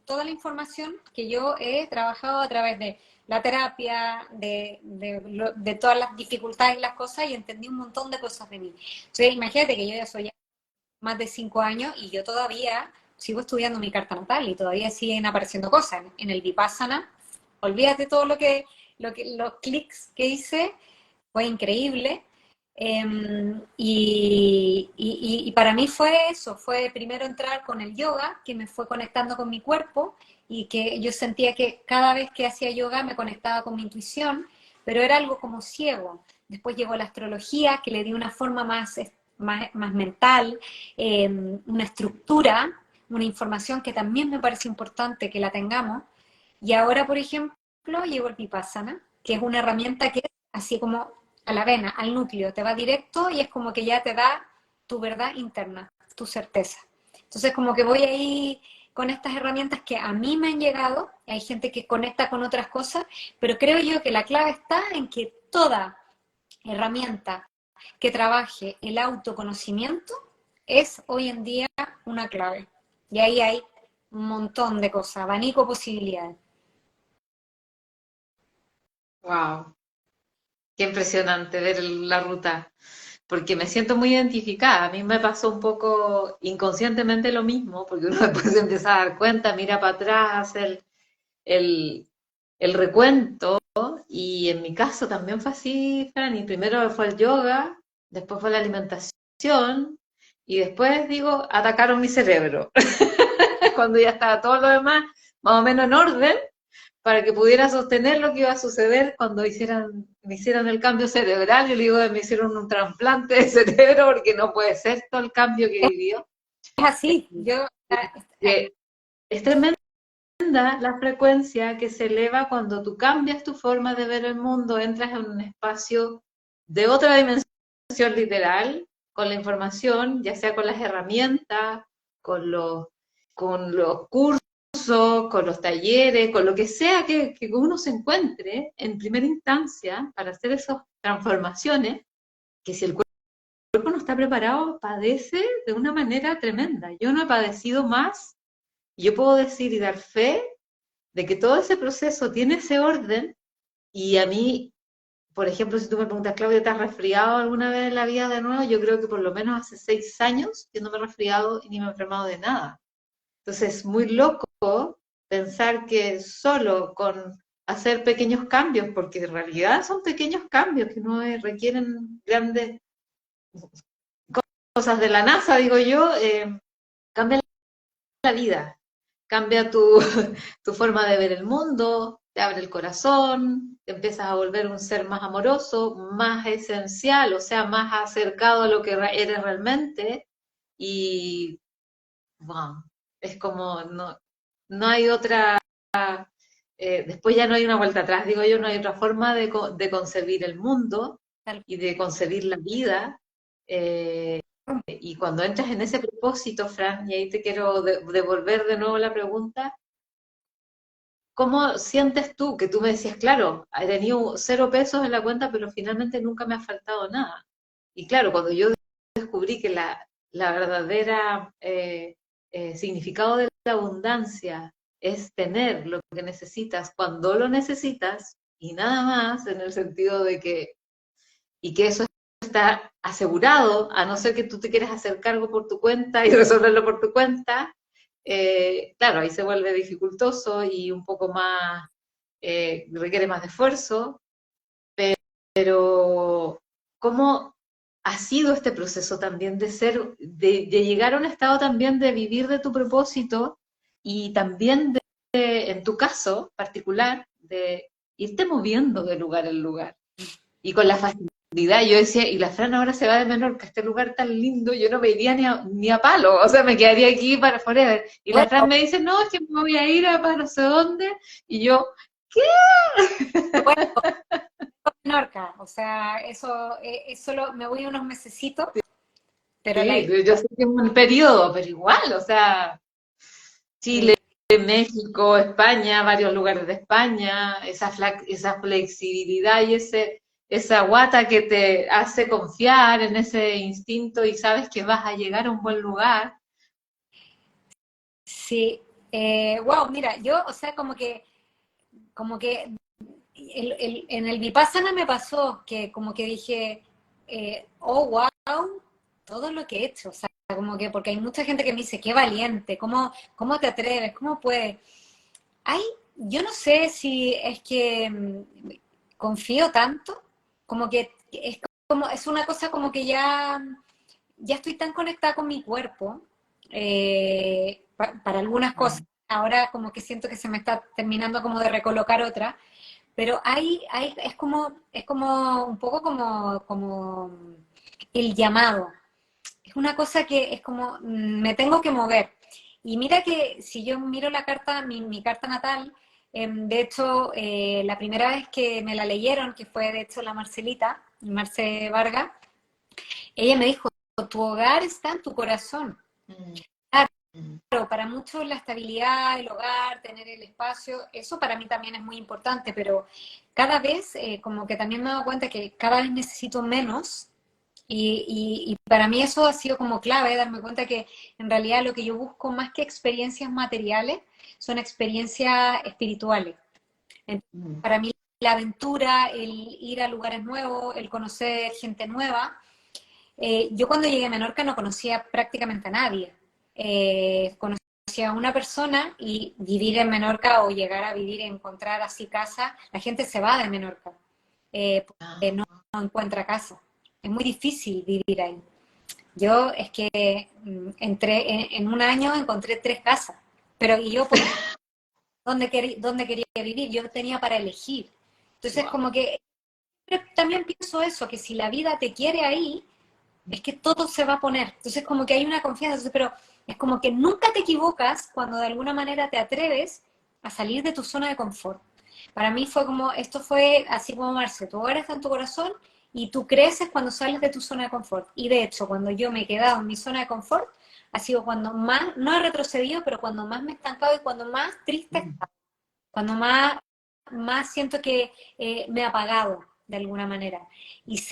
Speaker 2: toda la información que yo he trabajado a través de la terapia, de todas las dificultades y las cosas, y entendí un montón de cosas de mí. Entonces, imagínate que yo ya soy más de 5 años y yo todavía sigo estudiando mi carta natal y todavía siguen apareciendo cosas. En el Vipassana, olvídate todo los clics que hice, fue increíble. Y para mí fue eso, fue primero entrar con el yoga, que me fue conectando con mi cuerpo y que yo sentía que cada vez que hacía yoga me conectaba con mi intuición, pero era algo como ciego. Después llegó la astrología, que le dio una forma más mental, una estructura, una información que también me parece importante que la tengamos. Y ahora, por ejemplo, llegó el Vipassana, que es una herramienta que es así como a la vena, al núcleo, te va directo y es como que ya te da tu verdad interna, tu certeza. Entonces, como que voy ahí con estas herramientas que a mí me han llegado, hay gente que conecta con otras cosas, pero creo yo que la clave está en que toda herramienta que trabaje el autoconocimiento es hoy en día una clave. Y ahí hay un montón de cosas, abanico de posibilidades.
Speaker 1: Wow, qué impresionante ver la ruta, porque me siento muy identificada. A mí me pasó un poco inconscientemente lo mismo, porque uno después se empieza a dar cuenta, mira para atrás, hace el, el recuento, y en mi caso también fue así, Fran, y primero fue el yoga, después fue la alimentación, y después, digo, atacaron mi cerebro, cuando ya estaba todo lo demás más o menos en orden, para que pudiera sostener lo que iba a suceder cuando me hicieran el cambio cerebral. Yo le digo, me hicieron un trasplante de cerebro porque no puede ser todo el cambio que vivió.
Speaker 2: Es así, yo
Speaker 1: Que es tremenda la frecuencia que se eleva cuando tú cambias tu forma de ver el mundo, entras en un espacio de otra dimensión literal, con la información, ya sea con las herramientas, con los cursos, con los talleres, con lo que sea que uno se encuentre en primera instancia para hacer esas transformaciones, que si el cuerpo no está preparado, padece de una manera tremenda. Yo no he padecido más, y yo puedo decir y dar fe de que todo ese proceso tiene ese orden, y a mí, por ejemplo, si tú me preguntas, Claudia, ¿te has resfriado alguna vez en la vida de nuevo? Yo creo que por lo menos hace 6 años que no me he resfriado y ni me he enfermado de nada. Entonces, es muy loco pensar que solo con hacer pequeños cambios, porque en realidad son pequeños cambios que no requieren grandes cosas de la NASA, digo yo, cambia la vida, cambia tu forma de ver el mundo, te abre el corazón, te empiezas a volver un ser más amoroso, más esencial, o sea, más acercado a lo que eres realmente, y wow, es como, no hay otra, después ya no hay una vuelta atrás, digo yo, no hay otra forma de concebir el mundo y de concebir la vida. Y cuando entras en ese propósito, Fran, y ahí te quiero devolver de nuevo la pregunta, ¿cómo sientes tú? Que tú me decías, claro, he tenido 0 pesos en la cuenta, pero finalmente nunca me ha faltado nada. Y claro, cuando yo descubrí que la verdadera significado de la abundancia es tener lo que necesitas cuando lo necesitas y nada más, en el sentido de que, y que eso está asegurado, a no ser que tú te quieras hacer cargo por tu cuenta y resolverlo por tu cuenta, claro, ahí se vuelve dificultoso y un poco más, requiere más de esfuerzo, pero ¿cómo ha sido este proceso también de ser, de llegar a un estado también de vivir de tu propósito y también en tu caso particular, de irte moviendo de lugar en lugar? Y con la facilidad, yo decía, y la Fran ahora se va de Menorca, este lugar tan lindo, yo no me iría ni a palo, o sea, me quedaría aquí para forever. Y la Fran
Speaker 2: bueno,
Speaker 1: me dice, no, es que me voy a ir a para no sé dónde, y yo, ¿qué?
Speaker 2: bueno, Menorca, o sea, eso es solo, me voy unos mesecitos, pero
Speaker 1: Sí, yo sé que es un periodo, pero igual, o sea, Chile,
Speaker 2: eh,
Speaker 1: de México, España, varios lugares de España, esa flexibilidad y esa guata que te hace confiar en ese instinto y sabes que vas a llegar a un buen lugar.
Speaker 2: Sí, wow, mira, yo, o sea, como que en el Vipassana me pasó que como que dije, oh, wow, todo lo que he hecho, o sea, como que, porque hay mucha gente que me dice, qué valiente, cómo te atreves, cómo puedes. Hay, yo no sé si es que confío tanto, como que es una cosa como que ya estoy tan conectada con mi cuerpo para algunas cosas. Ahora como que siento que se me está terminando como de recolocar otra, pero es como un poco como el llamado. Es una cosa que es como, me tengo que mover. Y mira que si yo miro la carta, mi carta natal, de hecho, la primera vez que me la leyeron, que fue de hecho la Marcelita, Marce Vargas, ella me dijo, tu hogar está en tu corazón. Claro, para muchos la estabilidad, el hogar, tener el espacio, eso para mí también es muy importante, pero cada vez como que también me he dado cuenta que cada vez necesito menos y para mí eso ha sido como clave, darme cuenta que en realidad lo que yo busco más que experiencias materiales son experiencias espirituales. Entonces, para mí la aventura, el ir a lugares nuevos, el conocer gente nueva, yo cuando llegué a Menorca no conocía prácticamente a nadie. Conocía a una persona y vivir en Menorca o llegar a vivir, encontrar así casa, la gente se va de Menorca porque no encuentra casa. Es muy difícil vivir ahí. Yo es que entré en un año encontré 3 casas, pero y yo dónde quería vivir, yo tenía para elegir. Entonces
Speaker 1: Wow.
Speaker 2: como que también pienso eso, que si la vida te quiere ahí, es que todo se va a poner. Entonces, como que hay una confianza, entonces, pero es como que nunca te equivocas cuando de alguna manera te atreves a salir de tu zona de confort. Para mí fue como, esto fue así como Marce, tu hogar está en tu corazón y tú creces cuando sales de tu zona de confort. Y de hecho, cuando yo me he quedado en mi zona de confort, ha sido cuando más, no he retrocedido, pero cuando más me he estancado y cuando más triste he estado, cuando más siento que me he apagado de alguna manera. Y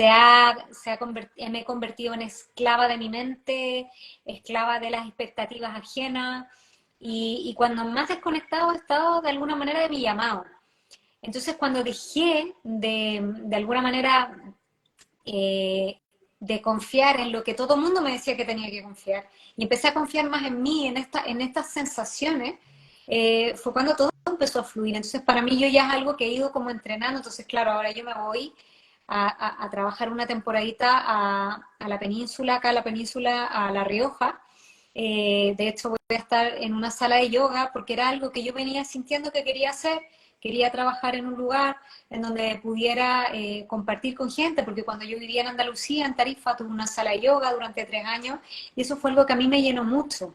Speaker 2: me he convertido en esclava de mi mente, esclava de las expectativas ajenas, y cuando más desconectado he estado de alguna manera de mi llamado. Entonces cuando dejé de alguna manera eh, de confiar en lo que todo el mundo me decía que tenía que confiar, y empecé a confiar más en mí, en estas sensaciones, fue cuando todo empezó a fluir. Entonces, para mí yo ya es algo que he ido como entrenando. Entonces, claro, ahora yo me voy a trabajar una temporadita a la península, acá a la península, a La Rioja. De hecho, voy a estar en una sala de yoga porque era algo que yo venía sintiendo que quería hacer. Quería trabajar en un lugar en donde pudiera compartir con gente, porque cuando yo vivía en Andalucía, en Tarifa, tuve una sala de yoga durante 3 años y eso fue algo que a mí me llenó mucho.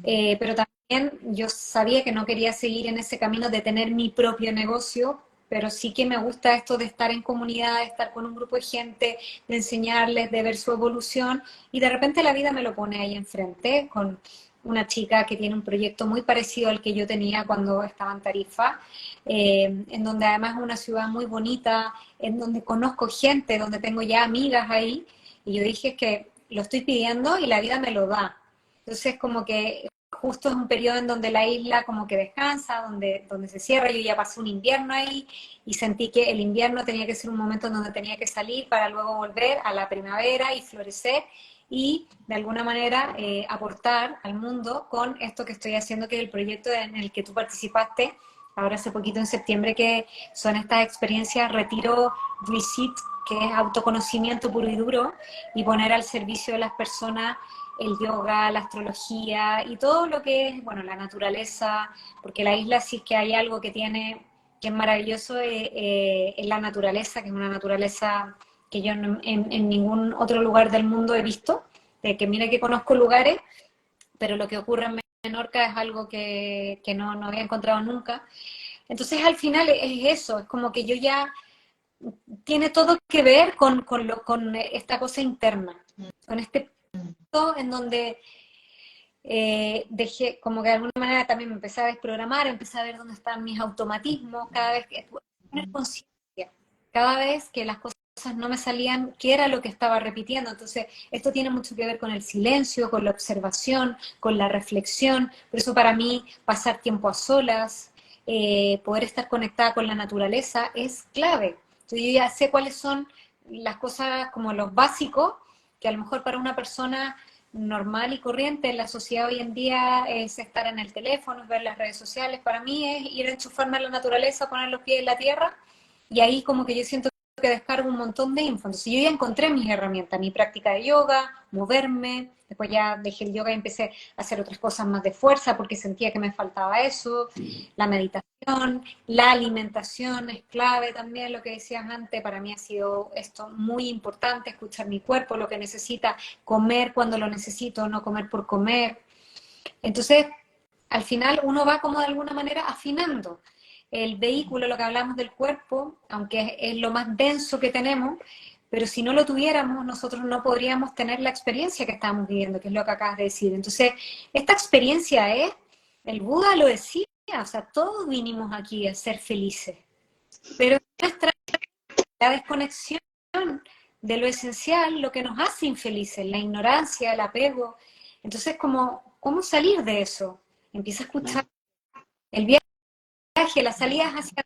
Speaker 2: Pero también yo sabía que no quería seguir en ese camino de tener mi propio negocio, pero sí que me gusta esto de estar en comunidad, de estar con un grupo de gente, de enseñarles, de ver su evolución, y de repente la vida me lo pone ahí enfrente con una chica que tiene un proyecto muy parecido al que yo tenía cuando estaba en Tarifa, en donde además es una ciudad muy bonita, en donde conozco gente, donde tengo ya amigas ahí, y yo dije que lo estoy pidiendo y la vida me lo da. Entonces, como que justo es un periodo en donde la isla como que descansa, donde se cierra. Yo ya pasé un invierno ahí y sentí que el invierno tenía que ser un momento en donde tenía que salir para luego volver a la primavera y florecer y de alguna manera aportar al mundo con esto que estoy haciendo, que es el proyecto en el que tú participaste ahora hace poquito en septiembre, que son estas experiencias retiro retreat, que es autoconocimiento puro y duro, y poner al servicio de las personas el yoga, la astrología y todo lo que es, bueno, la naturaleza, porque la isla sí es que hay algo que tiene, que es maravilloso, es la naturaleza, que es una naturaleza que yo en ningún otro lugar del mundo he visto, de que mira que conozco lugares, pero lo que ocurre en Menorca es algo que no había encontrado nunca. Entonces al final es eso, es como que yo ya tiene todo que ver con esta cosa interna, con este punto en donde dejé, como que de alguna manera también me empecé a desprogramar, empecé a ver dónde están mis automatismos, cada vez que tener conciencia, cada vez que las cosas no me salían, qué era lo que estaba repitiendo. Entonces, esto tiene mucho que ver con el silencio, con la observación, con la reflexión. Por eso para mí, pasar tiempo a solas, poder estar conectada con la naturaleza es clave. Entonces, yo ya sé cuáles son las cosas como los básicos, que a lo mejor para una persona normal y corriente en la sociedad hoy en día es estar en el teléfono, ver las redes sociales. Para mí es ir a enchufarme a la naturaleza, poner los pies en la tierra, y ahí como que yo siento que descargo un montón de info. Entonces yo ya encontré mis herramientas, mi práctica de yoga, moverme, después ya dejé el yoga y empecé a hacer otras cosas más de fuerza porque sentía que me faltaba eso, la meditación, la alimentación es clave también, lo que decías antes, para mí ha sido esto muy importante, escuchar mi cuerpo, lo que necesita, comer cuando lo necesito, no comer por comer. Entonces, al final uno va como de alguna manera afinando el vehículo, lo que hablamos del cuerpo, aunque es lo más denso que tenemos, pero si no lo tuviéramos, nosotros no podríamos tener la experiencia que estamos viviendo, que es lo que acabas de decir. Entonces, esta experiencia es, el Buda lo decía, o sea, todos vinimos aquí a ser felices, pero nuestra la desconexión de lo esencial, lo que nos hace infelices, la ignorancia, el apego. Entonces, ¿cómo salir de eso? Empieza a escuchar el viaje, las salidas hacia...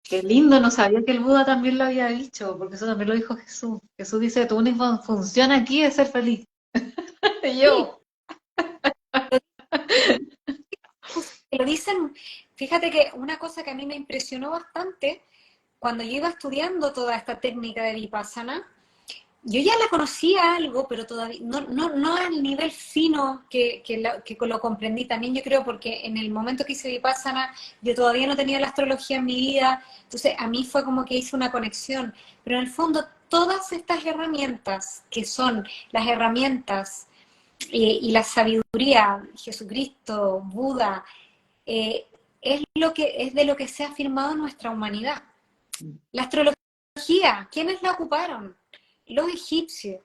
Speaker 1: Qué lindo, no sabía que el Buda también lo había dicho, porque eso también lo dijo Jesús. Jesús dice, tu única función aquí es ser feliz. Y
Speaker 2: Sí,
Speaker 1: yo,
Speaker 2: lo dicen, fíjate que una cosa que a mí me impresionó bastante, cuando yo iba estudiando toda esta técnica de Vipassana, yo ya la conocía algo, pero todavía no al nivel fino que lo comprendí también, yo creo, porque en el momento que hice Vipassana, yo todavía no tenía la astrología en mi vida, entonces a mí fue como que hice una conexión, pero en el fondo todas estas herramientas, que son las herramientas y la sabiduría, Jesucristo, Buda, eh, es de lo que se ha afirmado nuestra humanidad. La astrología, ¿quiénes la ocuparon? Los egipcios,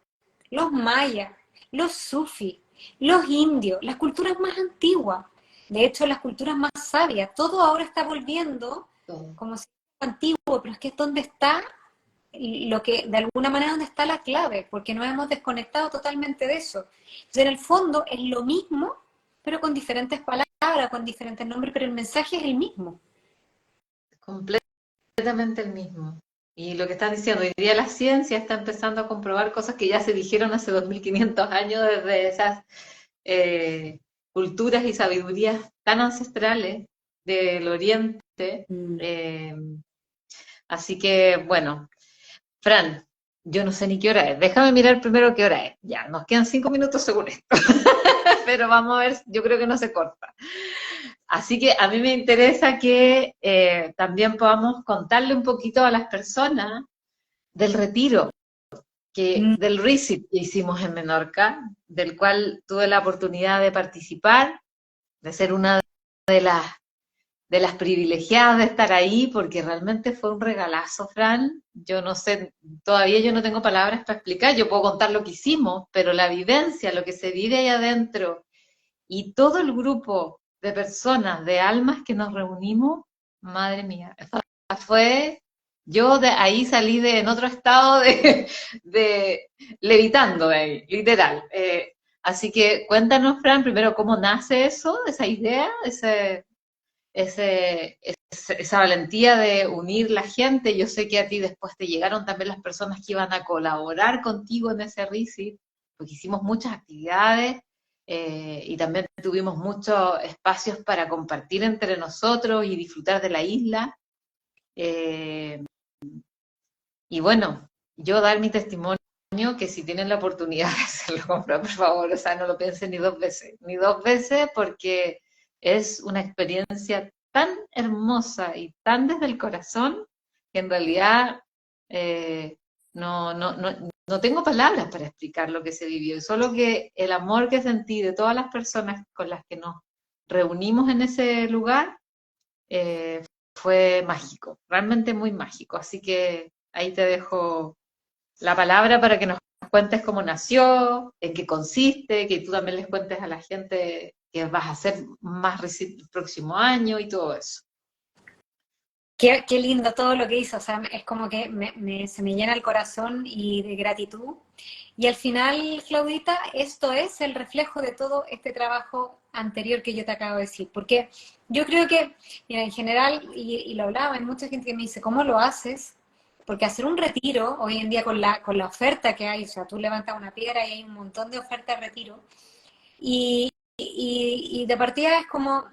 Speaker 2: los mayas, los sufis, los indios, las culturas más antiguas. De hecho, las culturas más sabias. Todo ahora está volviendo
Speaker 1: todo.
Speaker 2: como si fuera antiguo, pero es que es donde está lo que, de alguna manera, donde está la clave, porque nos hemos desconectado totalmente de eso. Entonces, en el fondo es lo mismo, pero con diferentes palabras, con diferentes nombres, pero el mensaje es el mismo.
Speaker 1: Completamente el mismo. Y lo que estás diciendo, hoy día la ciencia está empezando a comprobar cosas que ya se dijeron hace 2500 años desde esas eh, culturas y sabidurías tan ancestrales del Oriente.
Speaker 2: Mm.
Speaker 1: Eh, Así que, bueno, Fran, yo no sé ni qué hora es. Déjame mirar primero qué hora es. Ya, nos quedan 5 minutos según esto. Pero vamos a ver, yo creo que no se corta. Así que a mí me interesa que también podamos contarle un poquito a las personas del retiro,
Speaker 2: Mm.
Speaker 1: del RISIT que hicimos en Menorca, del cual tuve la oportunidad de participar, de ser una de las privilegiadas de estar ahí, porque realmente fue un regalazo, Fran. Yo no sé, todavía yo no tengo palabras para explicar, yo puedo contar lo que hicimos, pero la vivencia, lo que se vive ahí adentro, y todo el grupo de personas, de almas que nos reunimos, madre mía, fue, yo de ahí salí en otro estado de levitando ahí, literal. Así que cuéntanos, Fran, primero cómo nace eso, esa idea, esa valentía de unir la gente. Yo sé que a ti después te llegaron también las personas que iban a colaborar contigo en ese RISI, porque hicimos muchas actividades y también tuvimos muchos espacios para compartir entre nosotros y disfrutar de la isla. Eh, y bueno, yo dar mi testimonio que si tienen la oportunidad de hacerlo, comprar, por favor, o sea, no lo piensen ni dos veces, porque es una experiencia tan hermosa y tan desde el corazón que en realidad eh, no tengo palabras para explicar lo que se vivió, solo que el amor que sentí de todas las personas con las que nos reunimos en ese lugar eh, fue mágico, realmente muy mágico. Así que ahí te dejo la palabra para que nos cuentes cómo nació, en qué consiste, que tú también les cuentes a la gente que vas a hacer más el próximo año y todo eso.
Speaker 2: Qué lindo todo lo que hizo, o sea, es como que se me llena el corazón y de gratitud. Y al final, Claudita, esto es el reflejo de todo este trabajo anterior que yo te acabo de decir. Porque yo creo que, mira, en general, y lo hablaba, hay mucha gente que me dice, ¿cómo lo haces? Porque hacer un retiro, hoy en día con la oferta que hay, o sea, tú levantas una piedra y hay un montón de ofertas de retiro, y de partida es como,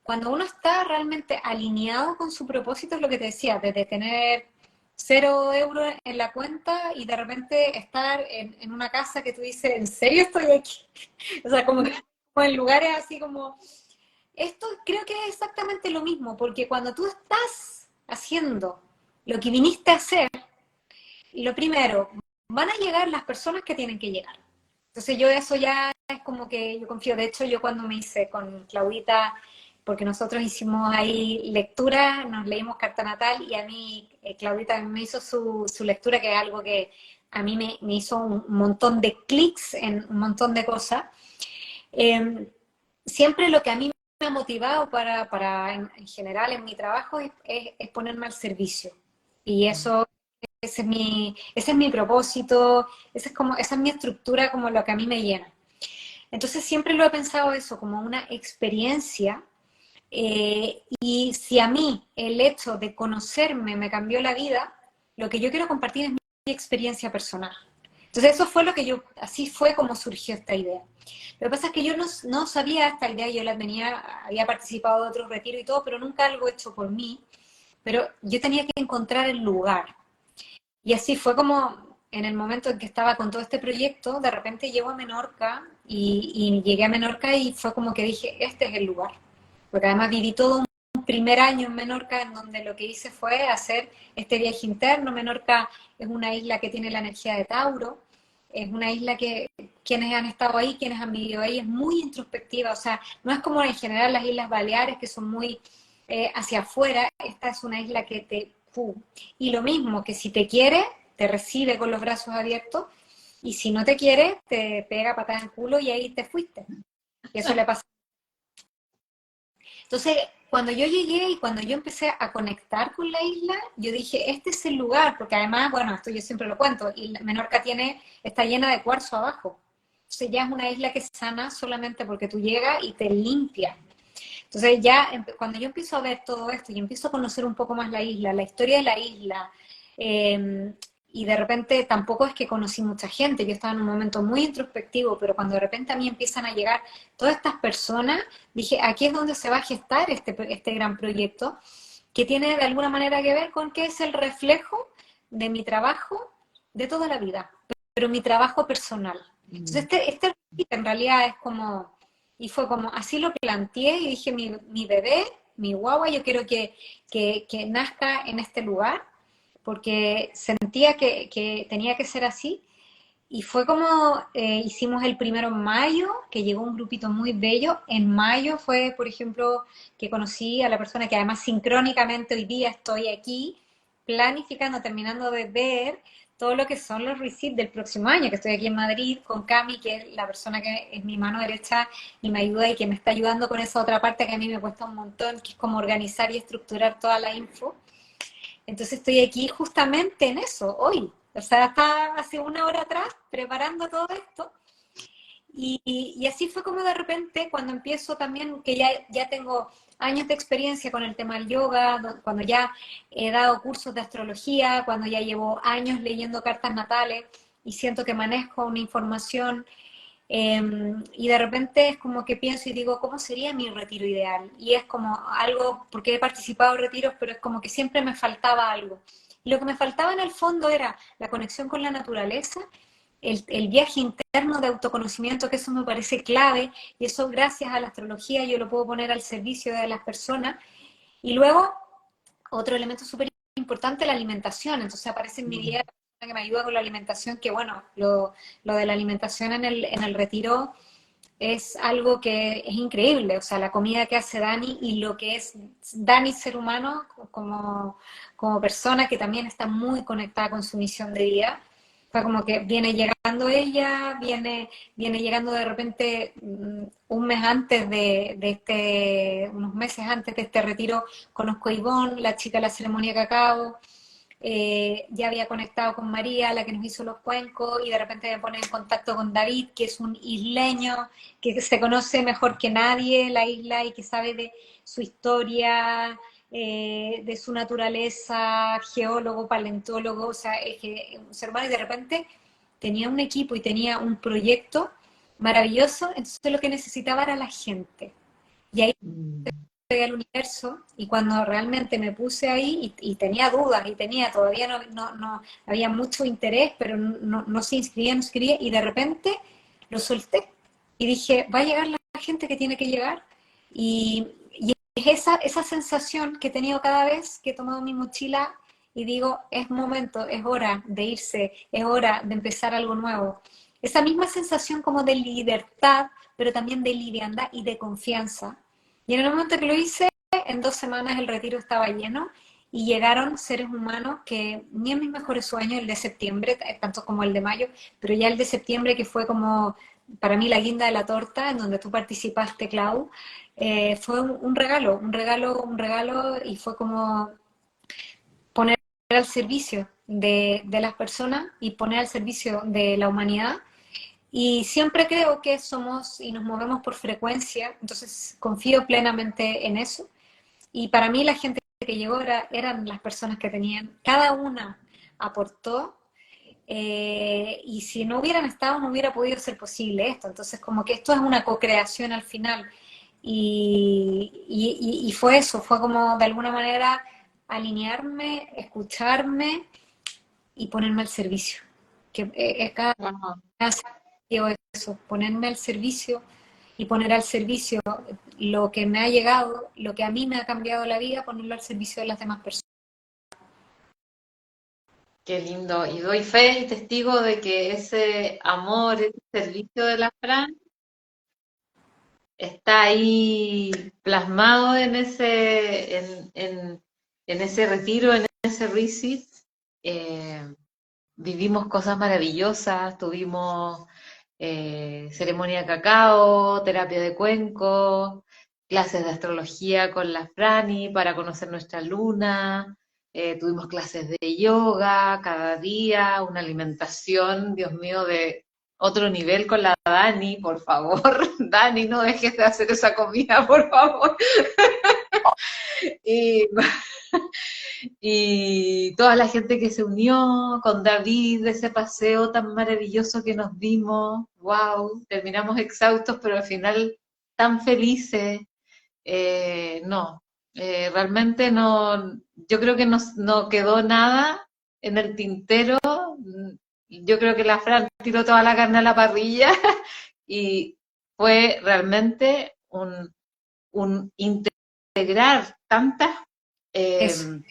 Speaker 2: cuando uno está realmente alineado con su propósito, es lo que te decía, desde tener 0 euros en la cuenta y de repente estar en una casa que tú dices, ¿en serio estoy aquí? O sea, como que como en lugares así como... Esto creo que es exactamente lo mismo, porque cuando tú estás haciendo lo que viniste a hacer, lo primero, van a llegar las personas que tienen que llegar. Entonces yo eso ya es como que yo confío. De hecho, yo cuando me hice con Claudita, porque nosotros hicimos ahí lectura, nos leímos carta natal y a mí Claudita me hizo su lectura, que es algo que a mí me hizo un montón de clics en un montón de cosas. Siempre lo que a mí me ha motivado para en general en mi trabajo es ponerme al servicio. Y eso ese es mi propósito, esa es mi estructura, como lo que a mí me llena. Entonces siempre lo he pensado eso, como una experiencia, y si a mí el hecho de conocerme me cambió la vida, lo que yo quiero compartir es mi experiencia personal. Entonces eso fue lo que yo, así fue como surgió esta idea. Lo que pasa es que yo no sabía esta idea, yo la tenía, había participado de otros retiros y todo, pero nunca algo hecho por mí, pero yo tenía que encontrar el lugar. Y así fue como en el momento en que estaba con todo este proyecto, de repente llego a Menorca y llegué a Menorca y fue como que dije, este es el lugar. Porque además viví todo un primer año en Menorca en donde lo que hice fue hacer este viaje interno. Menorca es una isla que tiene la energía de Tauro, es una isla que quienes han estado ahí, quienes han vivido ahí, es muy introspectiva, o sea, no es como en general las Islas Baleares que son muy hacia afuera, esta es una isla que te... Y lo mismo, que si te quiere, te recibe con los brazos abiertos, y si no te quiere, te pega patada en el culo y ahí te fuiste. Y eso le pasa. Entonces, cuando yo llegué y cuando yo empecé a conectar con la isla, yo dije, este es el lugar, porque además, bueno, esto yo siempre lo cuento, y Menorca está llena de cuarzo abajo. Entonces ya es una isla que sana solamente porque tú llegas y te limpia. Entonces ya cuando yo empiezo a ver todo esto y empiezo a conocer un poco más la isla, la historia de la isla, y de repente tampoco es que conocí mucha gente, yo estaba en un momento muy introspectivo, pero cuando de repente a mí empiezan a llegar todas estas personas, dije, aquí es donde se va a gestar este gran proyecto, que tiene de alguna manera que ver con que es el reflejo de mi trabajo de toda la vida, pero mi trabajo personal. Entonces este en realidad es como, y fue como, así lo planteé y dije, mi bebé, mi guagua, yo quiero que nazca en este lugar, porque sentía que tenía que ser así. Y fue como hicimos el primero en mayo, que llegó un grupito muy bello. En mayo fue, por ejemplo, que conocí a la persona que además sincrónicamente hoy día estoy aquí planificando, terminando de ver todo lo que son los receipts del próximo año, que estoy aquí en Madrid con Cami, que es la persona que es mi mano derecha y me ayuda y que me está ayudando con esa otra parte que a mí me cuesta un montón, que es como organizar y estructurar toda la info. Entonces estoy aquí justamente en eso, hoy. O sea, estaba hace una hora atrás preparando todo esto. Y así fue como de repente, cuando empiezo también, que ya tengo años de experiencia con el tema del yoga, cuando ya he dado cursos de astrología, cuando ya llevo años leyendo cartas natales y siento que manejo una información, y de repente es como que pienso y digo, ¿cómo sería mi retiro ideal? Y es como algo, porque he participado en retiros, pero es como que siempre me faltaba algo. Y lo que me faltaba en el fondo era la conexión con la naturaleza, el viaje interno de autoconocimiento, que eso me parece clave, y eso gracias a la astrología yo lo puedo poner al servicio de las personas. Y luego, otro elemento súper importante, la alimentación. Entonces aparece en mi vida que me ayuda con la alimentación, que bueno, lo de la alimentación en el retiro es algo que es increíble, o sea, la comida que hace Dani y lo que es Dani ser humano como persona que también está muy conectada con su misión de vida, Fue como que viene llegando ella, viene llegando de repente un mes antes unos meses antes de este retiro, conozco a Ivonne, la chica de la ceremonia de cacao, ya había conectado con María, la que nos hizo los cuencos, y de repente me pone en contacto con David, que es un isleño, que se conoce mejor que nadie la isla y que sabe de su historia, de su naturaleza, geólogo, paleontólogo, o sea, es que un ser humano, y de repente tenía un equipo y tenía un proyecto maravilloso, entonces lo que necesitaba era la gente. Y ahí
Speaker 1: Mm.
Speaker 2: al universo, y cuando realmente me puse ahí y tenía dudas y todavía no había mucho interés, pero no se inscribía, no se inscribía, y de repente lo solté y dije, va a llegar la gente que tiene que llegar, y es esa sensación que he tenido cada vez que he tomado mi mochila y digo, es momento, es hora de irse, es hora de empezar algo nuevo. Esa misma sensación como de libertad, pero también de liviandad y de confianza. Y en el momento que lo hice, en 2 semanas el retiro estaba lleno y llegaron seres humanos que ni en mis mejores sueños, el de septiembre, tanto como el de mayo, pero ya el de septiembre, que fue como para mí la guinda de la torta, en donde tú participaste, Clau, fue un regalo, un regalo, y fue como poner al servicio de las personas y poner al servicio de la humanidad. Y siempre creo que somos y nos movemos por frecuencia, entonces confío plenamente en eso. Y para mí la gente que llegó eran las personas que tenían, cada una aportó, y si no hubieran estado no hubiera podido ser posible esto. Entonces como que esto es una co-creación al final. Y fue eso, fue como de alguna manera alinearme, escucharme y ponerme al servicio. Que cada
Speaker 1: Wow.
Speaker 2: digo eso, ponerme al servicio y poner al servicio lo que me ha llegado, lo que a mí me ha cambiado la vida, ponerlo al servicio de las demás personas.
Speaker 1: Qué lindo. Y doy fe y testigo de que ese amor, ese servicio de la Fran está ahí plasmado en ese retiro, en ese retreat. Eh, Vivimos cosas maravillosas, tuvimos ceremonia de cacao, terapia de cuenco, clases de astrología con la Frani para conocer nuestra luna, tuvimos clases de yoga cada día, una alimentación, Dios mío, de otro nivel con la Dani, por favor. Dani, no dejes de hacer esa comida, por favor. Y y toda la gente que se unió con David, ese paseo tan maravilloso que nos dimos, wow, terminamos exhaustos, pero al final tan felices. No, realmente no, yo creo que no quedó nada en el tintero. Yo creo que la Fran tiró toda la carne a la parrilla y fue realmente un integrar tantas
Speaker 2: Eso.
Speaker 1: eh,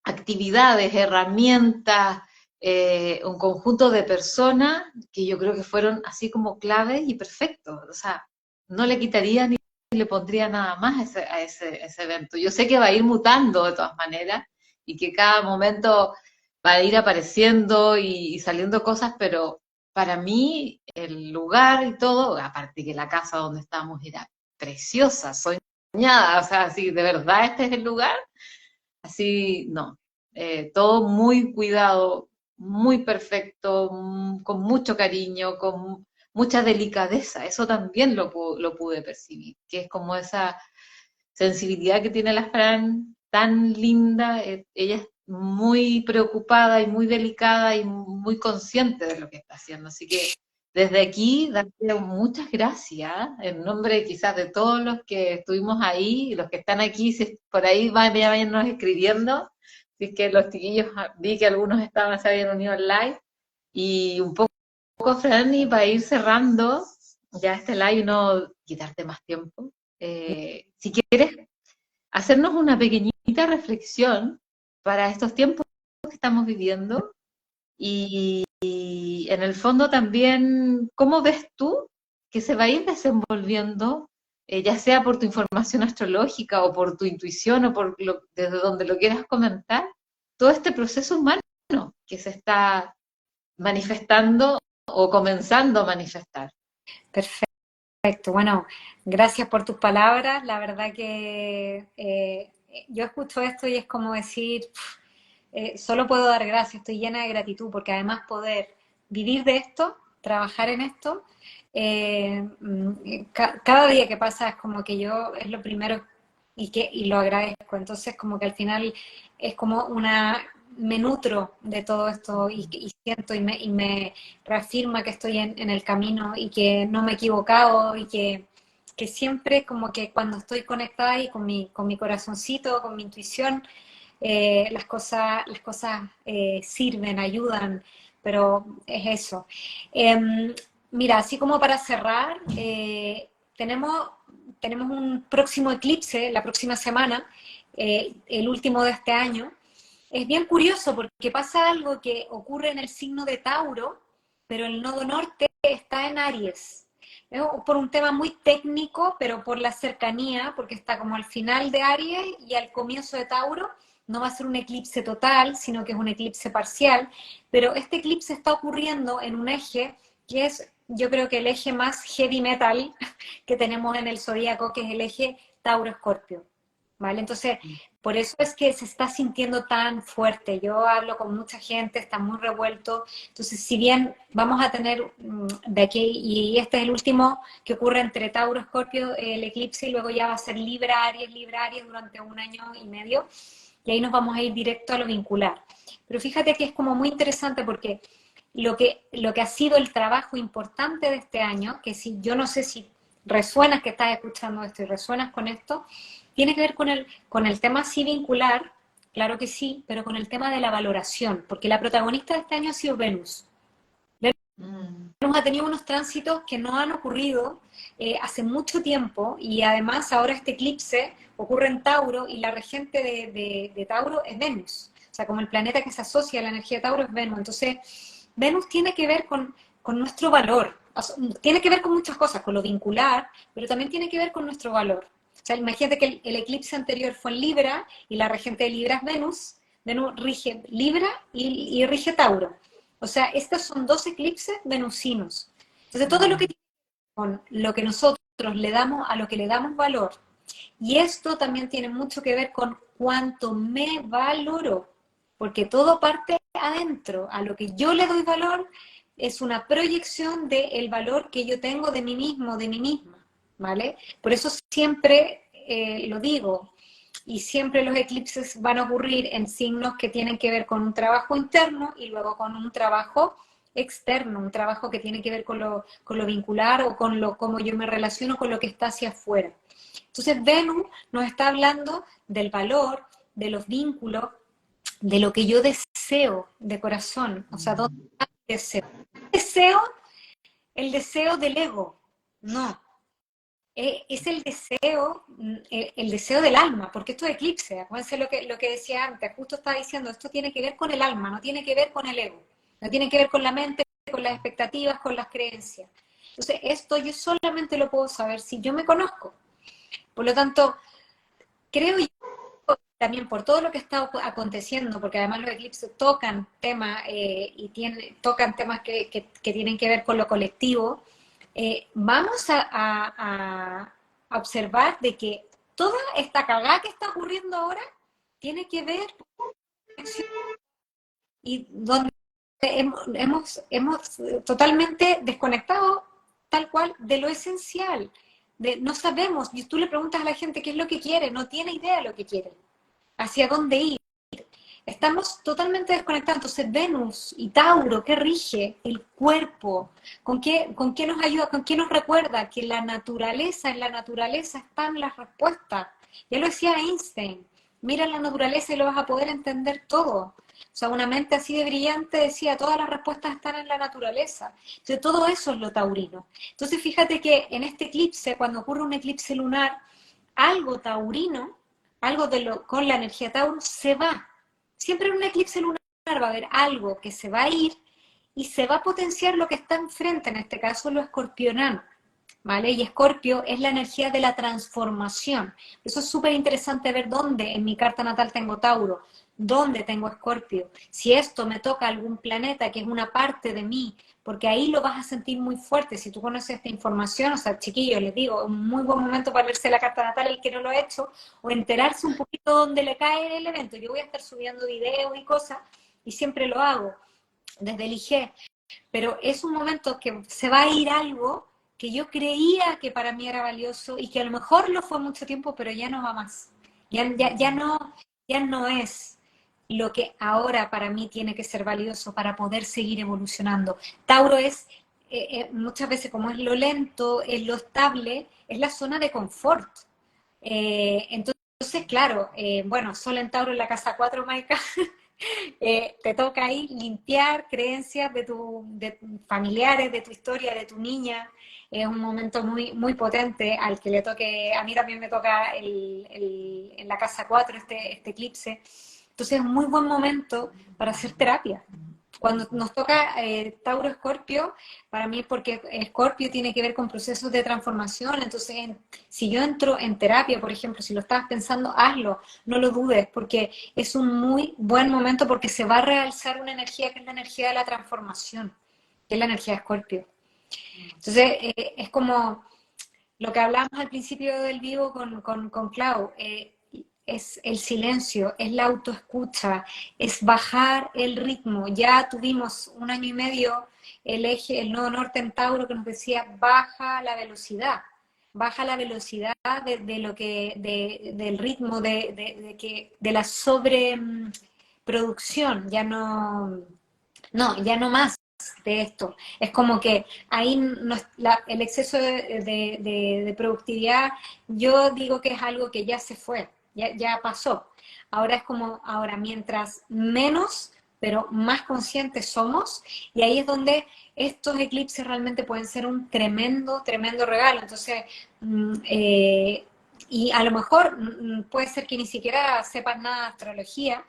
Speaker 1: actividades, herramientas, un conjunto de personas que yo creo que fueron así como claves y perfectos. O sea, no le quitaría ni le pondría nada más a ese evento. Yo sé que va a ir mutando de todas maneras y que cada momento va a ir apareciendo y saliendo cosas, pero para mí el lugar y todo, aparte que la casa donde estábamos era preciosa, soñada, o sea, si de verdad este es el lugar, así, no. Todo muy cuidado, muy perfecto, con mucho cariño, con mucha delicadeza. Eso también lo pude percibir, que es como esa sensibilidad que tiene la Fran, tan linda. Ella es muy preocupada y muy delicada y muy consciente de lo que está haciendo. Así que desde aquí, darte muchas gracias, en nombre quizás de todos los que estuvimos ahí, y los que están aquí, si por ahí vayan escribiendo, si es que los chiquillos, vi que algunos se habían unido al live, y un poco, Fran, y para ir cerrando ya este live, no quitarte más tiempo, si quieres hacernos una pequeñita reflexión para estos tiempos que estamos viviendo y en el fondo también, ¿cómo ves tú que se va a ir desenvolviendo, ya sea por tu información astrológica o por tu intuición o desde donde lo quieras comentar, todo este proceso humano que se está manifestando o comenzando a manifestar.
Speaker 2: Perfecto. Bueno, gracias por tus palabras. La verdad que yo escucho esto y es como decir, solo puedo dar gracias, estoy llena de gratitud, porque además poder vivir de esto, trabajar en esto, cada día que pasa es como que yo es lo primero y lo agradezco. Entonces como que al final es como me nutro de todo esto y siento y me reafirma que estoy en el camino y que no me he equivocado y que siempre como que cuando estoy conectada y con mi corazoncito, con mi intuición, las cosas sirven, ayudan, pero es eso. Mira, así como para cerrar, tenemos un próximo eclipse la próxima semana, el último de este año. Es bien curioso porque pasa algo que ocurre en el signo de Tauro, pero el nodo norte está en Aries. Es por un tema muy técnico, pero por la cercanía, porque está como al final de Aries y al comienzo de Tauro. No va a ser un eclipse total, sino que es un eclipse parcial, pero este eclipse está ocurriendo en un eje que es, yo creo que el eje más heavy metal que tenemos en el zodíaco, que es el eje Tauro-Escorpio. ¿Vale? Entonces, por eso es que se está sintiendo tan fuerte. Yo hablo con mucha gente, está muy revuelto. Entonces, si bien vamos a tener de aquí, y este es el último que ocurre entre Tauro, Escorpio, el eclipse, y luego ya va a ser Libra, Aries durante 1 año y medio, y ahí nos vamos a ir directo a lo vincular. Pero fíjate que es como muy interesante porque lo que ha sido el trabajo importante de este año, que si yo no sé si resuenas que estás escuchando esto y resuenas con esto, tiene que ver con el tema sí vincular, claro que sí, pero con el tema de la valoración, porque la protagonista de este año ha sido Venus. Venus ha tenido unos tránsitos que no han ocurrido hace mucho tiempo y además ahora este eclipse ocurre en Tauro y la regente de Tauro es Venus. O sea, como el planeta que se asocia a la energía de Tauro es Venus. Entonces, Venus tiene que ver con nuestro valor. O sea, tiene que ver con muchas cosas, con lo vincular, pero también tiene que ver con nuestro valor. O sea, imagínate que el eclipse anterior fue en Libra y la regente de Libra es Venus. Venus rige Libra y rige Tauro. O sea, estos son dos eclipses venusinos. Entonces, todo lo que tiene con lo que nosotros le damos, a lo que le damos valor, y esto también tiene mucho que ver con cuánto me valoro, porque todo parte adentro. A lo que yo le doy valor es una proyección del valor que yo tengo de mí mismo, de mí misma, ¿vale? Por eso siempre lo digo, y siempre los eclipses van a ocurrir en signos que tienen que ver con un trabajo interno y luego con un trabajo externo, un trabajo que tiene que ver con lo vincular o con cómo yo me relaciono con lo que está hacia afuera. Entonces Venus nos está hablando del valor, de los vínculos, de lo que yo deseo de corazón, o sea, ¿dónde está el deseo? Deseo, el deseo del ego, no, es el deseo del alma, porque esto es eclipse, acuérdense lo que decía antes, justo estaba diciendo, esto tiene que ver con el alma, no tiene que ver con el ego, no tiene que ver con la mente, con las expectativas, con las creencias. Entonces, esto yo solamente lo puedo saber si yo me conozco. Por lo tanto, creo yo también por todo lo que está aconteciendo, porque además los eclipses tocan temas tocan temas que tienen que ver con lo colectivo, vamos a observar de que toda esta cagada que está ocurriendo ahora tiene que ver y donde hemos totalmente desconectado tal cual de lo esencial. No sabemos, y tú le preguntas a la gente qué es lo que quiere, no tiene idea de lo que quiere, hacia dónde ir. Estamos totalmente desconectados. Entonces, Venus y Tauro, ¿qué rige? El cuerpo. ¿Con qué nos ayuda? ¿Con qué nos recuerda? Que en la naturaleza están las respuestas. Ya lo decía Einstein. Mira la naturaleza y lo vas a poder entender todo. O sea, una mente así de brillante decía, todas las respuestas están en la naturaleza. Entonces, todo eso es lo taurino. Entonces, fíjate que en este eclipse, cuando ocurre un eclipse lunar, algo taurino, con la energía Tauro, se va. Siempre en un eclipse lunar va a haber algo que se va a ir y se va a potenciar lo que está enfrente, en este caso lo escorpionano, ¿vale? Y Escorpio es la energía de la transformación. Eso es súper interesante ver dónde en mi carta natal tengo Tauro, dónde tengo Escorpio, si esto me toca algún planeta que es una parte de mí, porque ahí lo vas a sentir muy fuerte. Si tú conoces esta información, o sea, chiquillos, les digo, un muy buen momento para verse la carta natal, el que no lo ha hecho, o enterarse un poquito dónde le cae el evento. Yo voy a estar subiendo videos y cosas, y siempre lo hago, desde el IG, pero es un momento que se va a ir algo que yo creía que para mí era valioso y que a lo mejor lo fue mucho tiempo, pero ya no va más. Ya no es lo que ahora para mí tiene que ser valioso para poder seguir evolucionando. Tauro es, muchas veces como es lo lento, es lo estable, es la zona de confort. Entonces, claro, bueno, Sol en Tauro en la casa 4, Maika, te toca ahí limpiar creencias de familiares, de tu historia, de tu niña. Es un momento muy, muy potente al que le toque, a mí también me toca en la casa 4 este eclipse. Entonces es un muy buen momento para hacer terapia. Cuando nos toca Tauro Escorpio, para mí porque Escorpio tiene que ver con procesos de transformación, entonces si yo entro en terapia, por ejemplo, si lo estabas pensando, hazlo, no lo dudes, porque es un muy buen momento porque se va a realzar una energía que es la energía de la transformación, que es la energía de Escorpio. Entonces es como lo que hablábamos al principio del vivo con Clau, es el silencio, es la autoescucha, es bajar el ritmo. Ya tuvimos 1 año y medio el eje, el nodo norte en Tauro que nos decía baja la velocidad de lo que, del ritmo, de la sobreproducción, ya no más de esto. Es como que ahí el exceso de productividad, yo digo que es algo que ya se fue, ya pasó. Ahora es como, ahora mientras menos, pero más conscientes somos, y ahí es donde estos eclipses realmente pueden ser un tremendo, tremendo regalo. Entonces, y a lo mejor puede ser que ni siquiera sepas nada de astrología,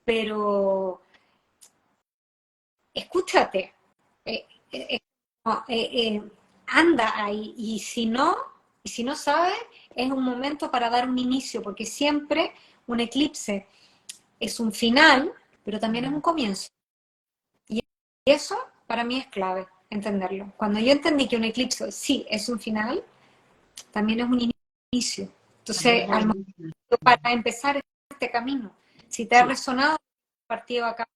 Speaker 2: pero escúchate, eh, eh, no, anda ahí, y si no sabes, es un momento para dar un inicio, porque siempre un eclipse es un final, pero también es un comienzo. Y eso para mí es clave, entenderlo. Cuando yo entendí que un eclipse sí es un final, también es un inicio. Entonces, al momento para empezar este camino, si te ha resonado, partido acá.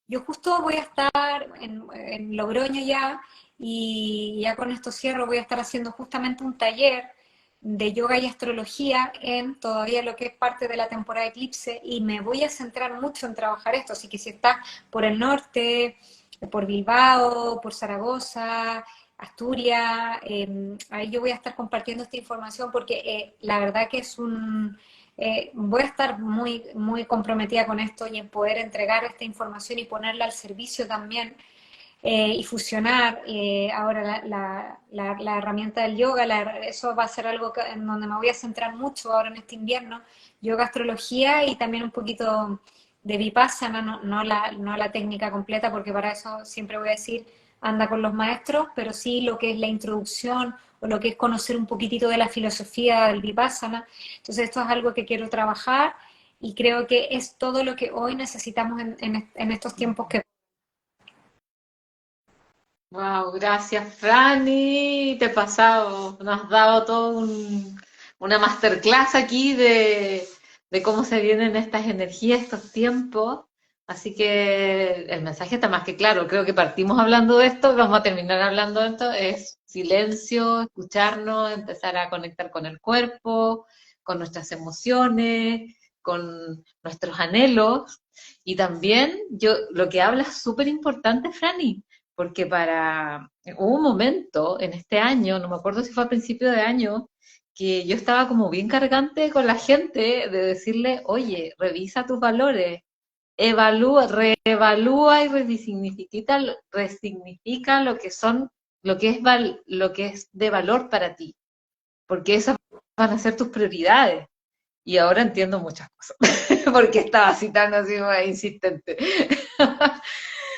Speaker 2: Yo justo voy a estar en Logroño ya, y ya con esto cierro, voy a estar haciendo justamente un taller de yoga y astrología en todavía lo que es parte de la temporada de eclipse, y me voy a centrar mucho en trabajar esto, así que si estás por el norte, por Bilbao, por Zaragoza, Asturias, ahí yo voy a estar compartiendo esta información porque la verdad que es voy a estar muy, muy comprometida con esto y en poder entregar esta información y ponerla al servicio también, y fusionar ahora la herramienta del yoga. Eso va a ser algo en donde me voy a centrar mucho ahora en este invierno, yoga, astrología y también un poquito de vipassana, no la técnica completa, porque para eso siempre voy a decir anda con los maestros, pero sí lo que es la introducción o lo que es conocer un poquitito de la filosofía del vipassana. Entonces esto es algo que quiero trabajar y creo que es todo lo que hoy necesitamos en estos tiempos que...
Speaker 1: Wow, gracias, Franny. Te he pasado, nos has dado una masterclass aquí de cómo se vienen estas energías, estos tiempos. Así que el mensaje está más que claro. Creo que partimos hablando de esto, vamos a terminar hablando de esto. Es silencio, escucharnos, empezar a conectar con el cuerpo, con nuestras emociones, con nuestros anhelos. Y también lo que habla es súper importante, Franny, porque hubo un momento en este año, no me acuerdo si fue a principio de año, que yo estaba como bien cargante con la gente de decirle, oye, revisa tus valores, evalúa, reevalúa y resignifica lo que son, lo que es de valor para ti, porque esas van a ser tus prioridades. Y ahora entiendo muchas cosas, porque estaba así tan así muy insistente.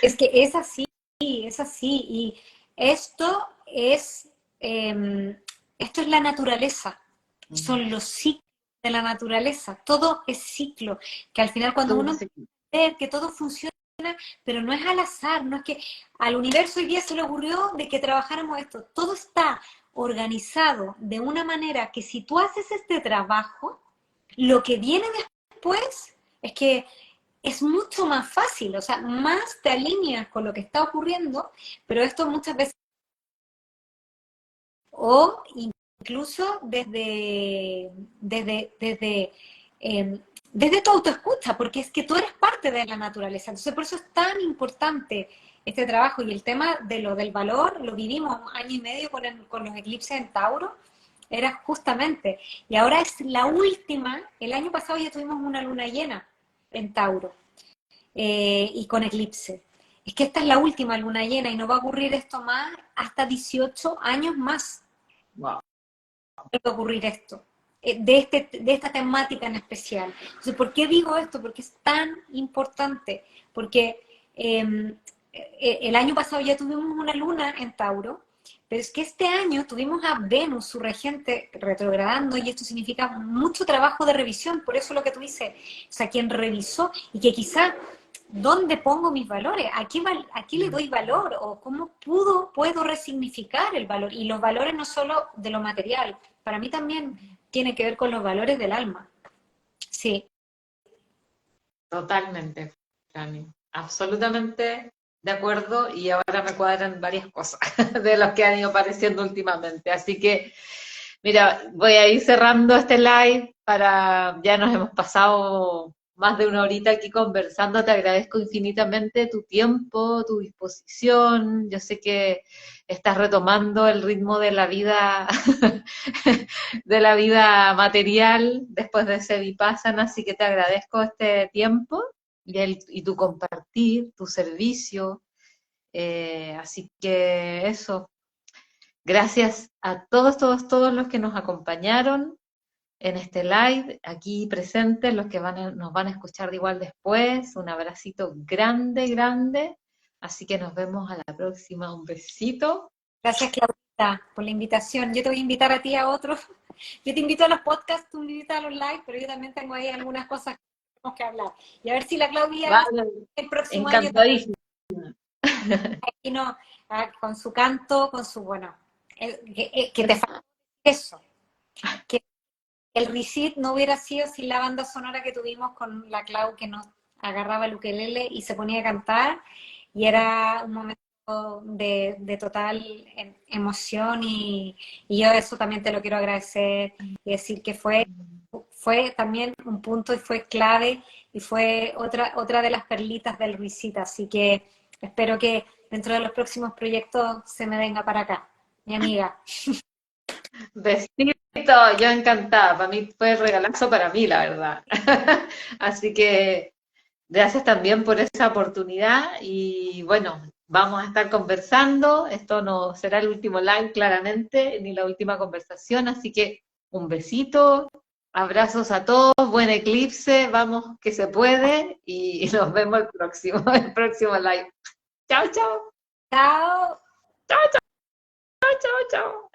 Speaker 2: Es que es así, y esto es, esto es la naturaleza, son los ciclos de la naturaleza, todo es ciclo, que al final cuando uno ve que todo funciona, pero no es al azar, no es que al universo hoy día se le ocurrió de que trabajáramos esto, todo está organizado de una manera que si tú haces este trabajo, lo que viene después es que es mucho más fácil, o sea, más te alineas con lo que está ocurriendo, pero esto muchas veces, o incluso desde tu autoescucha, porque es que tú eres parte de la naturaleza. Entonces, por eso es tan importante este trabajo. Y el tema de lo del valor, lo vivimos 1 año y medio con los eclipses en Tauro, era justamente. Y ahora es la última, el año pasado ya tuvimos una luna llena en Tauro, y con eclipse. Es que esta es la última luna llena y no va a ocurrir esto más hasta 18 años más.
Speaker 3: Wow.
Speaker 2: Va a ocurrir esto, de esta temática en especial. Entonces, ¿por qué digo esto? Porque es tan importante, porque el año pasado ya tuvimos una luna en Tauro, pero es que este año tuvimos a Venus, su regente, retrogradando, y esto significa mucho trabajo de revisión, por eso lo que tú dices, o sea, quien revisó, y que quizá, ¿dónde pongo mis valores? ¿A qué le doy valor? ¿O cómo puedo resignificar el valor? Y los valores no solo de lo material, para mí también tiene que ver con los valores del alma. Sí.
Speaker 3: Totalmente, Franny. Absolutamente de acuerdo, y ahora me cuadran varias cosas de las que han ido apareciendo últimamente. Así que, mira, voy a ir cerrando este live ya nos hemos pasado más de 1 horita aquí conversando. Te agradezco infinitamente tu tiempo, tu disposición. Yo sé que estás retomando el ritmo de la vida, de la vida material después de ese Vipassana, así que te agradezco este tiempo y tu compartir, tu servicio. Así que eso, gracias a todos los que nos acompañaron en este live, aquí presentes, los que nos van a escuchar de igual después. Un abracito grande, grande. Así que nos vemos a la próxima. Un besito.
Speaker 2: Gracias, Claudita, por la invitación. Yo te voy a invitar a ti a otros. Yo te invito a los podcasts, tú me invitas a los live, pero yo también tengo ahí algunas cosas que tenemos que hablar. Y a ver si la Claudia
Speaker 3: Vale,
Speaker 2: el próximo
Speaker 3: encantadísima.
Speaker 2: año no, con su canto, con su, bueno, que te falta eso. Que el Recit no hubiera sido sin la banda sonora que tuvimos con la Clau, que nos agarraba el ukelele y se ponía a cantar, y era un momento de total emoción, y yo eso también te lo quiero agradecer y decir que fue también un punto y fue clave, y fue otra de las perlitas del Recit, así que espero que dentro de los próximos proyectos se me venga para acá, mi amiga.
Speaker 3: Besito, yo encantada. Para mí fue regalazo para mí, la verdad. Así que gracias también por esa oportunidad y bueno, vamos a estar conversando. Esto no será el último live, claramente, ni la última conversación. Así que un besito, abrazos a todos, buen eclipse, vamos que se puede y nos vemos el próximo live. Chao, chao.
Speaker 2: Chao.
Speaker 3: Chao, chao, chao, chao.